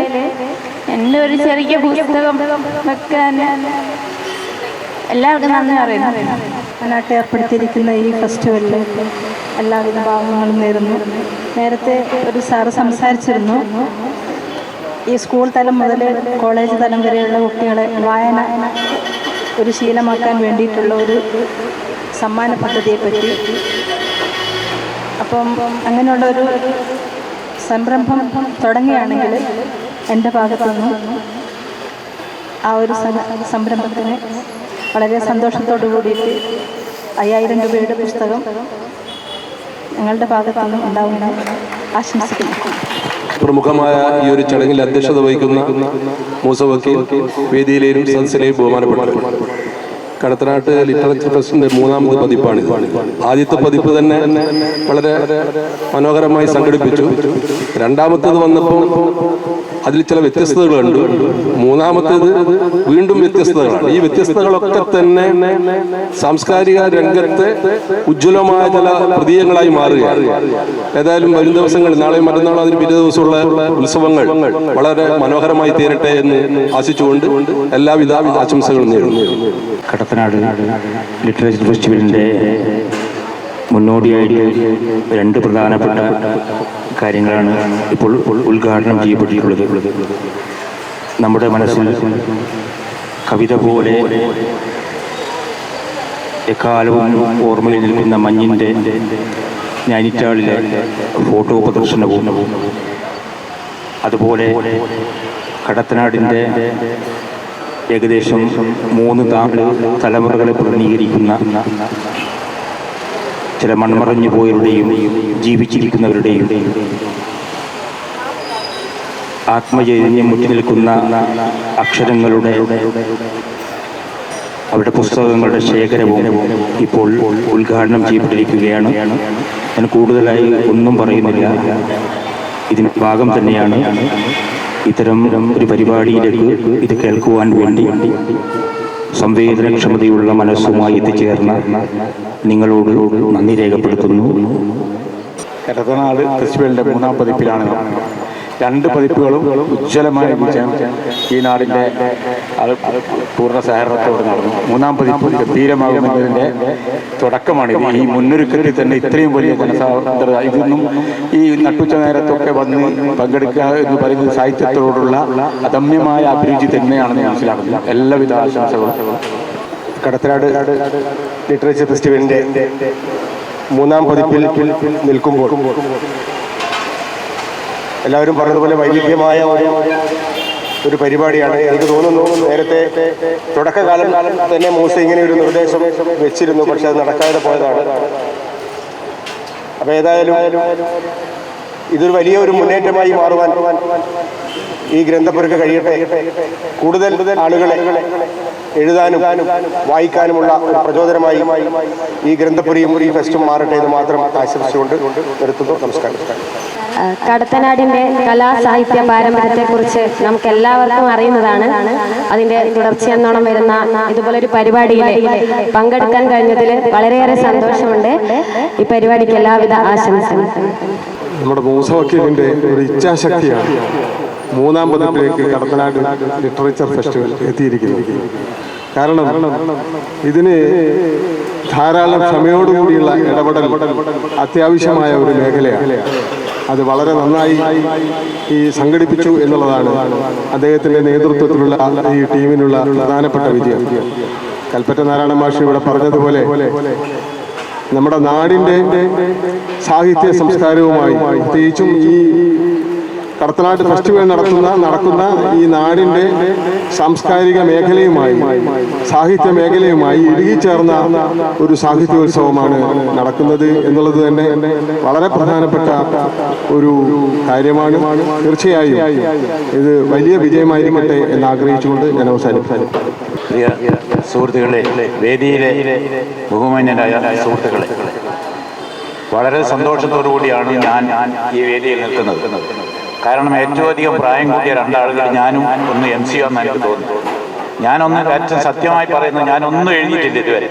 എൻ്റെ ഒരു ചെറിയ പുസ്തകം വെക്കാൻ എല്ലാവർക്കും നന്ദി പറയുന്നു. നാട്ടിൽ ഏർപ്പെടുത്തിയിരിക്കുന്ന ഈ ഫെസ്റ്റിവലിൽ എല്ലാവിധ ഭാഗങ്ങളും നേരുന്നു. നേരത്തെ ഒരു സാറ് സംസാരിച്ചിരുന്നു, ഈ സ്കൂൾ തലം മുതൽ കോളേജ് തലം വരെയുള്ള കുട്ടികളെ വായന ഒരു ശീലമാക്കാൻ വേണ്ടിയിട്ടുള്ള ഒരു സമ്മാന പദ്ധതിയെപ്പറ്റി. അപ്പം അങ്ങനെയുള്ള ഒരു സംരംഭം തുടങ്ങുകയാണെങ്കിൽ എൻ്റെ ഭാഗത്തുനിന്ന് ആ ഒരു സംരംഭത്തിന് വളരെ സന്തോഷത്തോടു കൂടിയിട്ട് 5000 രൂപയുടെ പുസ്തകം ഞങ്ങളുടെ ഭാഗത്തുനിന്ന് ഉണ്ടാവുമെന്ന് ആശംസിക്കുന്നു. പ്രമുഖമായ ഈ ഒരു ചടങ്ങിൽ അധ്യക്ഷത വഹിക്കുന്ന മൂസ വക്കീൽ, വേദിയിലെയും സദസ്സിലെയും ബഹുമാനപ്പെട്ടു. കടത്തനാട്ട് ലിറ്ററേച്ചർ ഫെസ്റ്റിന്റെ 3ാമത് പതിപ്പാണ്. ആദ്യത്തെ പതിപ്പ് തന്നെ വളരെ മനോഹരമായി സംഘടിപ്പിച്ചു. 2ാമത്തേത് വന്നപ്പോൾ അതിൽ ചില വ്യത്യസ്തതകളുണ്ട്. 3ാമത്തേത് വീണ്ടും വ്യത്യസ്തതകളാണ്. ഈ വ്യത്യസ്തതകളൊക്കെ തന്നെ സാംസ്കാരിക രംഗത്തെ ഉജ്ജ്വലമായ ചില പ്രതീകങ്ങളായി മാറുകയാണ്. ഏതായാലും വരും ദിവസങ്ങൾ, നാളെയും മറ്റന്നാളും അതിന് പിറ്റേ ദിവസമുള്ള ഉത്സവങ്ങൾ വളരെ മനോഹരമായി തീരട്ടെ എന്ന് ആശിച്ചുകൊണ്ട് എല്ലാവിധ ആശംസകളും നേരുന്നു. കടത്തനാട് ലിറ്ററേച്ചർ ഫെസ്റ്റിവലിൻ്റെ മുന്നോടിയായിട്ട് 2 പ്രധാനപ്പെട്ട കാര്യങ്ങളാണ് ഇപ്പോൾ ഉദ്ഘാടനം ചെയ്യപ്പെട്ടിട്ടുള്ളത്. നമ്മുടെ മനസ്സിൽ കവിത പോലെ എക്കാലവും ഓർമ്മയിൽ നിൽക്കുന്ന മഞ്ഞിൻ്റെ നൈനിറ്റാളിലെ ഫോട്ടോ പ്രദർശനവും, അതുപോലെ കടത്തനാടിൻ്റെ ഏകദേശം 3 തലമുറകളെ പ്രതിനിധീകരിക്കുന്ന ചില മൺമറഞ്ഞു പോയവരുടെയും ജീവിച്ചിരിക്കുന്നവരുടെയും ആത്മചൈതന്യം മുറ്റി നിൽക്കുന്ന അക്ഷരങ്ങളുടെ, അവരുടെ പുസ്തകങ്ങളുടെ ശേഖരവും ഇപ്പോൾ ഉദ്ഘാടനം ചെയ്യപ്പെട്ടിരിക്കുകയാണ്. ഞാൻ കൂടുതലായി ഒന്നും പറയുന്നില്ല. ഇതിന് ഭാഗം തന്നെയാണ് ഇത്തരം ഒരു പരിപാടിയിലേക്ക് ഇത് കേൾക്കുവാൻ വേണ്ടി സംവേദനക്ഷമതയുള്ള മനസ്സുമായി എത്തിച്ചേർന്ന നിങ്ങളോട് നന്ദി രേഖപ്പെടുത്തുന്നു. കടത്തനാട് ഫെസ്റ്റിവലിൻ്റെ 3ാം പതിപ്പിലാണ്. 2 പതിപ്പുകളും ഉജ്ജ്വലമായ വിജയം ഈ നാടിൻ്റെ പൂർണ്ണ സഹകരണത്തോടെ നടന്നു. 3ാം പതിപ്പ് ഗംഭീരമാകുന്നതിൻ്റെ തുടക്കമാണിത്. ഈ മുന്നൊരുക്കത്തിൽ തന്നെ ഇത്രയും വലിയ ജനസാന്ദ്രത, ഇതൊന്നും ഈ നട്ടുച്ച നേരത്തൊക്കെ വന്ന് പങ്കെടുക്കുക എന്ന് പറയുന്നത് സാഹിത്യത്തോടുള്ള അദമ്യമായ അഭിരുചി തന്നെയാണെന്ന് മനസ്സിലാക്കുന്നത്. എല്ലാവിധ ആശംസകളും. കടത്തനാട് ലിറ്ററേച്ചർ ഫെസ്റ്റിവലിൻ്റെ 3ാം പതിപ്പിൽ നിൽക്കുമ്പോൾ എല്ലാവരും പറഞ്ഞതുപോലെ വൈവിധ്യമായ ഒരു പരിപാടിയാണ്. എനിക്ക് തോന്നുന്നു നേരത്തെ തുടക്കകാലം തന്നെ മൂസ ഇങ്ങനെ ഒരു നിർദ്ദേശം വെച്ചിരുന്നു, പക്ഷെ അത് നടക്കാതെ പോയതാണ്. അപ്പോൾ ഏതായാലും ഇതൊരു വലിയ ഒരു മുന്നേറ്റമായി മാറുവാൻ ഈ ഗ്രന്ഥപുരക്ക് കഴിയട്ടെ. കൂടുതൽ ആളുകളെ എഴുതാനും വായിക്കാനുമുള്ള ഒരു പ്രചോദനമായി ഈ ഗ്രന്ഥപുരയും ഈ ഫെസ്റ്റും മാറട്ടെ എന്ന് മാത്രം ആശംസിച്ചുകൊണ്ട് നിർത്തുന്നു. നമസ്കാരം. കടത്തനാടിൻ്റെ കലാസാഹിത്യ പാരമ്പര്യത്തെക്കുറിച്ച് നമുക്ക് എല്ലാവർക്കും അറിയുന്നതാണ്. അതിൻ്റെ തുടർച്ചയെന്നോണം വരുന്ന ഇതുപോലൊരു പരിപാടിയിൽ പങ്കെടുക്കാൻ കഴിഞ്ഞതിൽ വളരെയേറെ സന്തോഷമുണ്ട്. ഈ പരിപാടിക്ക് എല്ലാവിധ ആശംസകളും. നമ്മുടെ മൂസ വക്കീലിൻ്റെ ഒരു ഇച്ഛാശക്തിയാണ് മൂന്നാം പതിപ്പിലേക്ക് കടത്തനാട് ലിറ്ററേച്ചർ ഫെസ്റ്റിവൽ എത്തിയിരിക്കുന്നത്. കാരണം ഇതിന് ധാരാളം ക്ഷമയോടുകൂടിയുള്ള ഇടപെടൽ അത്യാവശ്യമായ ഒരു മേഖലയാണ്. അത് വളരെ നന്നായി സംഘടിപ്പിച്ചു എന്നുള്ളതാണ് അദ്ദേഹത്തിൻ്റെ നേതൃത്വത്തിലുള്ള ഈ ടീമിനുള്ള പ്രധാനപ്പെട്ട വിജയം. കൽപ്പറ്റ നാരായണ മാഷ് ഇവിടെ പറഞ്ഞതുപോലെ നമ്മുടെ നാടിൻ്റെ സാഹിത്യ സംസ്കാരവുമായി പ്രത്യേകിച്ചും ഈ കടത്തനാട് ഫെസ്റ്റിവൽ നടക്കുന്ന ഈ നാടിൻ്റെ സാംസ്കാരിക മേഖലയുമായി സാഹിത്യ മേഖലയുമായി ഇഴുകിച്ചേർന്ന ഒരു സാഹിത്യോത്സവമാണ് നടക്കുന്നത് എന്നുള്ളത് തന്നെ വളരെ പ്രധാനപ്പെട്ട ഒരു കാര്യമാണ്. തീർച്ചയായും ഇത് വലിയ വിജയമായിരിക്കട്ടെ എന്ന് ആഗ്രഹിച്ചുകൊണ്ട് ഞാൻ അവസാനിപ്പിക്കുന്നു. പ്രിയ സുഹൃത്തുക്കളെ, വേദിയിലെ ബഹുമാന്യരായ സുഹൃത്തുക്കളെ, വളരെ സന്തോഷത്തോടു കൂടിയാണ് ഞാൻ ഈ വേദിയിൽ നിൽക്കുന്നത്. കാരണം ഏറ്റവും അധികം പ്രായം കൂടിയ രണ്ടാളുകൾ ഞാനും ഒന്ന് MC എന്ന് എനിക്ക് തോന്നുന്നു. ഞാനൊന്ന് ഏറ്റവും സത്യമായി പറയുന്നത്, ഞാനൊന്നും എഴുതിയിട്ടില്ല ഇതുവരെ.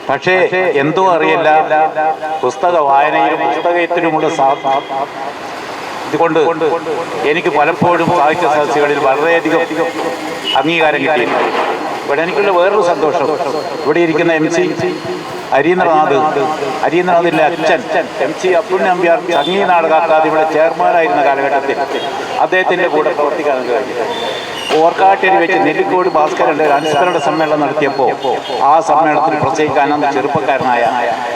പക്ഷേ എന്തോ അറിയില്ല, പുസ്തക വായനയിലും പുസ്തകത്തിലുമുള്ള ഇതുകൊണ്ട് എനിക്ക് പലപ്പോഴും സാഹിത്യ സദസ്സുകളിൽ വളരെയധികം അംഗീകാരം കിട്ടിയിട്ടുണ്ട്. ഇവിടെ എനിക്കുള്ള വേറൊരു സന്തോഷം, ഇവിടെ ഇരിക്കുന്ന MC ഹരീന്ദ്രനാഥിൻ്റെ അച്ഛൻ MC അബ്ദുൽ നമ്പ്യാർ സംഗീത നാടക അക്കാദമിയുടെ ചെയർമാനായിരുന്ന കാലഘട്ടത്തിൽ അദ്ദേഹത്തിൻ്റെ കൂടെ പ്രവർത്തിക്കാൻ കഴിഞ്ഞു. ഓർക്കാട്ടേരി വെച്ച് നെല്ലിക്കോട് ഭാസ്കരൻ്റെ ഒരു അനുസ്മരണ സമ്മേളനം നടത്തിയപ്പോൾ ആ സമ്മേളനത്തിൽ പ്രസംഗിക്കാൻ അന്ന് ചെറുപ്പക്കാരനായ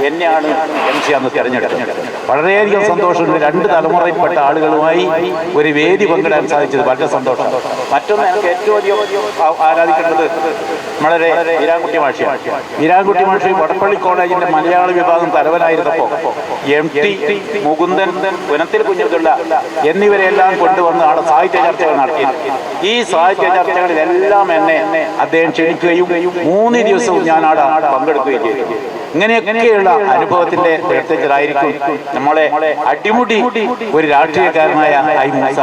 എന്നെയാണ് MC അന്ന് തിരഞ്ഞെടുത്തത്. വളരെയധികം സന്തോഷമുണ്ട്. 2 തലമുറയിൽപ്പെട്ട ആളുകളുമായി ഒരു വേദി പങ്കിടാൻ സാധിച്ചത് വളരെ സന്തോഷം. മറ്റൊന്ന്, എനിക്ക് ഏറ്റവും അധികം ആരാധിക്കേണ്ടത് വളരെ വീരാൻകുട്ടി മാഷിയാണ്. വീരാൻകുട്ടി മാഷി വടപ്പള്ളി കോളേജിന്റെ മലയാള വിഭാഗം തലവനായിരുന്നപ്പോൾ MT മുകുന്ദൻ, പുനത്തിൽ കുഞ്ഞബ്ദുള്ള എന്നിവരെല്ലാം കൊണ്ടുവന്ന് അവിടെ സാഹിത്യ ചർച്ചകൾ നടത്തി. ഈ സാഹിത്യ ചർച്ചകളിലെല്ലാം എന്നെ അദ്ദേഹം ക്ഷണിക്കുകയും 3 ദിവസവും ഞാൻ അവിടെ പങ്കെടുക്കുകയും ചെയ്തു. ഇങ്ങനെയൊക്കെയുള്ള അനുഭവത്തിന്റെ പ്രത്യേകതയായിരിക്കും നമ്മളെ അടിമുടി ഒരു രാഷ്ട്രീയക്കാരനായ ഐ മൂസ.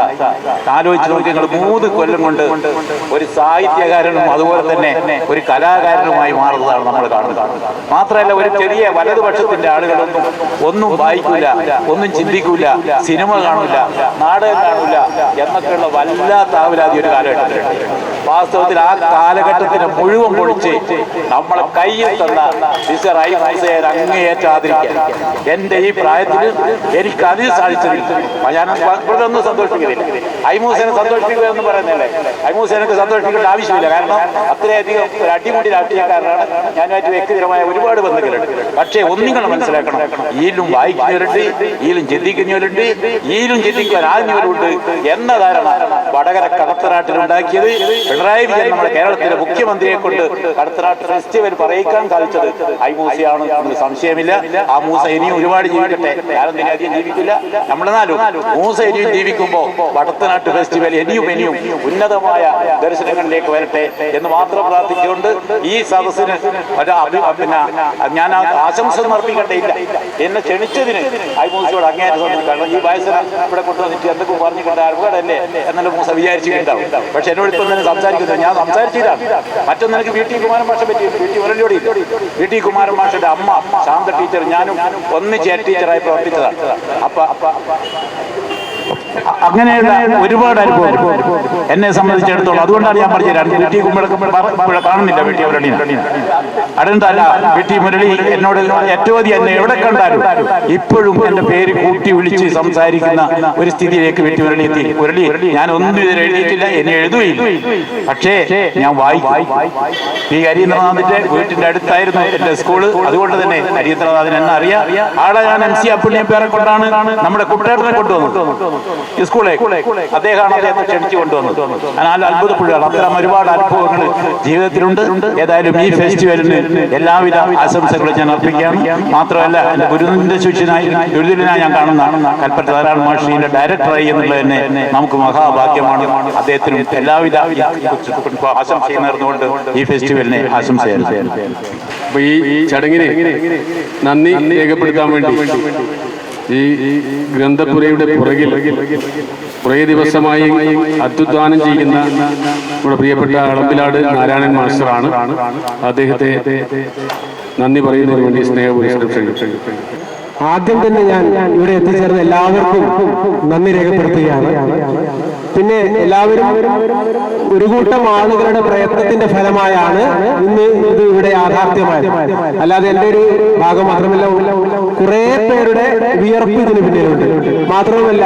ആലോചിച്ച് നോക്കി, നിങ്ങൾ 3 കൊല്ലം കൊണ്ട് ഒരു സാഹിത്യകാരനും അതുപോലെ തന്നെ ഒരു കലാകാരനുമായി മാറുന്നതാണ് നമ്മൾ കാണുന്നത്. മാത്രമല്ല, ഒരു ചെറിയ വലതുപക്ഷത്തിന്റെ ആളുകളൊന്നും ഒന്നും വായിക്കൂല, ഒന്നും ചിന്തിക്കൂല, സിനിമ കാണൂല, നാടകം കാണൂല എന്നൊക്കെയുള്ള വല്ലാത്ത ആവലാതി ഒരു കാലഘട്ടത്തിലുണ്ട്. വാസ്തവത്തിൽ ആ കാലഘട്ടത്തിന് മുഴുവൻ പൊളിച്ച് നമ്മളെ കയ്യിൽ തന്ന മിസ്റ്റർ ഐ മൂസയെ അങ്ങേയറ്റം ആദരിക്കാൻ എൻ്റെ ഈ പ്രായത്തിൽ എനിക്ക് അതിന് സാധിച്ചതില്ല. ഞാൻ ഒന്നും സന്തോഷിക്കുന്നില്ല. ഐ മൂസനെ സന്തോഷിപ്പിക്കുക എന്ന് പറയുന്നതല്ലേ, ഐ മൂസേനൊക്കെ സന്തോഷിക്കേണ്ട ആവശ്യമില്ല. കാരണം അത്രയധികം ഒരു അടിമുടി രാഷ്ട്രീയക്കാരനാണ്. ഞാനുമായിട്ട് വ്യക്തിപരമായ ഒരുപാട് ബന്ധങ്ങളുണ്ട്. പക്ഷേ ഒന്നുങ്ങൾ മനസ്സിലാക്കണം, ഈലും വായിക്കുന്നവരുണ്ട്, ഈലും ചിന്തിക്കുന്നവരുണ്ട്, ഈലും ചിന്തിക്കാൻ ആജ്ഞവരുണ്ട് എന്ന ധാരണ വടകര കടത്തനാട്ടിലുണ്ടാക്കിയത് പിണറായി വിജയൻ നമ്മുടെ കേരളത്തിലെ മുഖ്യമന്ത്രിയെ കൊണ്ട് കടത്തനാട്ട് ഫെസ്റ്റിവൽ പറയിക്കാൻ സാധിച്ചത് ഐ മൂസയാണ് എന്നൊരു സംശയമില്ല. ആ മൂസ ഇനിയും ഒരുപാട് ജീവിക്കട്ടെ. ഞാനൊന്നും അധികം ജീവിക്കില്ല. നമ്മളെന്നാലും മൂസ ഇനിയും ജീവിക്കുമ്പോൾ കടത്തനാട്ട് ഫെസ്റ്റിവൽ ഇനിയും ഉന്നതമായ ദർശനങ്ങളിലേക്ക് വരട്ടെ എന്ന് മാത്രം പ്രാർത്ഥിച്ചുകൊണ്ട് ഈ സദസ്സിന് പിന്നെ ഞാൻ ആശംസ അർപ്പിക്കേണ്ടയില്ല. എന്നെ ക്ഷണിച്ചതിന് ഐ മൂസയോട് അങ്ങേയറ്റം. കാരണം ഈ വയസ്സിനെ ഇവിടെ കൊണ്ടുവന്നിട്ട് എന്തൊക്കെ പറഞ്ഞുകൊണ്ട് അർഹടല്ലേ എന്നല്ല മൂസ വിചാരിച്ചിട്ടുണ്ടാവും. പക്ഷെ എന്നോട് ഇപ്പം തന്നെ സംസാരിക്കുന്നത് ഞാൻ സംസാരിച്ചിട്ടാണ്. മറ്റൊന്ന്, എനിക്ക് VT കുമാരൻ മാഷെ പറ്റി, VT മുരളിയോടി, VT കുമാരൻ മാഷയുടെ അമ്മ ശാന്ത ടീച്ചർ ഞാനും ഒന്നിച്ച് ഹെഡ് ടീച്ചറായി പ്രവർത്തിച്ചതാണ്. അങ്ങനെയുള്ള ഒരുപാട് അനുഭവം എന്നെ സംബന്ധിച്ചിടത്തോളം. അതുകൊണ്ടാണ് ഞാൻ പറഞ്ഞത് VT കുമ്പഴ കാണുന്നില്ല, VT മുരളി അടുത്തല്ല. VT മുരളി എന്നോട് ഏറ്റവും അധികം എന്നെ എവിടെ കണ്ടാലും ഇപ്പോഴും എൻ്റെ പേര് കൂട്ടി വിളിച്ച് സംസാരിക്കുന്ന ഒരു സ്ഥിതിയിലേക്ക് VT മുരളി എത്തി. മുരളി, ഞാൻ ഒന്നും ഇതിൽ എഴുതിയിട്ടില്ല, എന്നെ എഴുതുകയില്ല, പക്ഷേ ഞാൻ വായിക്കും. ഈ ഹരീന്ദ്രനാഥിന്റെ വീട്ടിന്റെ അടുത്തായിരുന്നു എൻ്റെ സ്കൂള്. അതുകൊണ്ട് തന്നെ ഹരീന്ദ്രനാഥിന് എന്നെ അറിയാം. ആളെ ഞാൻ MC അപ്പുണ്ണിയെ പേരെ കൊണ്ടാണ് നമ്മുടെ കുട്ടേട്ടനെ കൊണ്ടുവന്നത് ഈ സ്കൂളെ. അദ്ദേഹമാണ് അദ്ദേഹത്തെ ക്ഷണിച്ചു കൊണ്ടുവന്നത്. ഞാൻ അത്ഭുതപ്പെടുകയാണ്. അത്തരം ഒരുപാട് അനുഭവങ്ങൾ ജീവിതത്തിലുണ്ട്. ഏതായാലും ഈ ഫെസ്റ്റിവലിന് എല്ലാവിധ ആശംസകളും ഞാൻ അർപ്പിക്കുകയാണ്. മാത്രമല്ല, എൻ്റെ ഗുരുവിന്റെ ശിഷ്യനായി ഗുരുദിനായി ഞാൻ കാണുന്ന കൽപ്പറ്റ നാരായണ മാഷിന്റെ ഡയറക്ടറായി എന്നുള്ളത് തന്നെ നമുക്ക് മഹാഭാഗ്യമാണ്. അദ്ദേഹത്തിനും എല്ലാവിധ ആശംസയും നേർന്നുകൊണ്ട് ഈ ഫെസ്റ്റിവലിനെ ആശംസയായിരുന്നു. അപ്പൊ ഈ ചടങ്ങിന് നന്ദി രേഖപ്പെടുത്താൻ വേണ്ടി ഈ ഗ്രന്ഥപുരയുടെ പുറകിൽ കുറേ ദിവസമായി അത്യുത്ഥാനം ചെയ്യുന്ന നമ്മുടെ പ്രിയപ്പെട്ട അളമ്പിലാട് നാരായണൻ മാസ്റ്ററാണ്. അദ്ദേഹത്തെ നന്ദി പറയുന്നതിന് വേണ്ടി സ്നേഹപുരസ്സരം ക്ഷണിക്കുന്നു. ആദ്യം തന്നെ ഞാൻ ഇവിടെ എത്തിച്ചേർന്ന എല്ലാവർക്കും നന്ദി രേഖപ്പെടുത്തുകയാണ്. പിന്നെ എല്ലാവരും ഒരു കൂട്ടം ആളുകളുടെ പ്രയത്നത്തിന്റെ ഫലമായാണ് ഇന്ന് ഇത് ഇവിടെ യാഥാർത്ഥ്യമായത്. അല്ലാതെ എൻ്റെ ഒരു ഭാഗം മാത്രമല്ല, കുറെ പേരുടെ വിയർപ്പ് ഇതിന് പിന്നിലുണ്ട്. മാത്രവുമല്ല,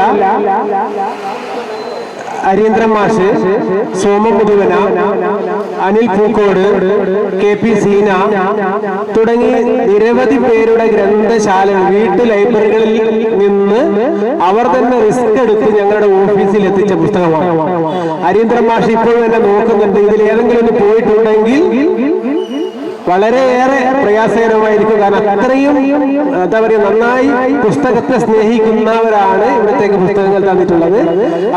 അരീന്ദ്രൻ മാഷ്, സോമൻ മുതുവന, അനിൽ പൂക്കോട്, KP സീന തുടങ്ങി നിരവധി പേരുടെ ഗ്രന്ഥശാല വീട്ടു ലൈബ്രറികളിൽ നിന്ന് അവർ തന്നെ റിസ്ക് എടുത്ത് ഞങ്ങളുടെ ഓഫീസിൽ എത്തിച്ച പുസ്തകമാണ്. അരീന്ദ്രൻ മാഷ് ഇപ്പോഴും എന്നെ നോക്കുന്നുണ്ട്. ഇതിൽ ഏതെങ്കിലും ഒന്ന് പോയിട്ടുണ്ടെങ്കിൽ വളരെയേറെ പ്രയാസകരമായിരിക്കും. കാരണം അത്രയും എന്താ പറയുക, നന്നായി പുസ്തകത്തെ സ്നേഹിക്കുന്നവരാണ് ഇവിടത്തേക്ക് പുസ്തകങ്ങൾ തന്നിട്ടുള്ളത്.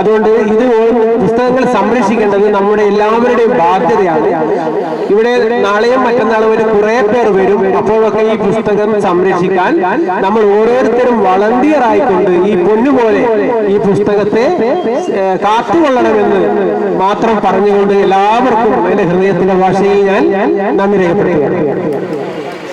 അതുകൊണ്ട് ഇത് പുസ്തകങ്ങൾ സംരക്ഷിക്കേണ്ടത് നമ്മുടെ എല്ലാവരുടെയും ബാധ്യതയാണ്. ഇവിടെ നാളെയും മറ്റന്നാളും വരെ കുറെ പേർ വരും. അപ്പോഴൊക്കെ ഈ പുസ്തകം സംരക്ഷിക്കാൻ നമ്മൾ ഓരോരുത്തരും വളണ്ടിയർ ആയിക്കൊണ്ട് ഈ പൊന്നുപോലെ ഈ പുസ്തകത്തെ കാത്തുകൊള്ളണമെന്ന് മാത്രം പറഞ്ഞുകൊണ്ട് എല്ലാവർക്കും എന്റെ ഹൃദയത്തിന്റെ ഭാഷയിൽ ഞാൻ നന്ദി രേഖപ്പെടുത്തുകയാണ്.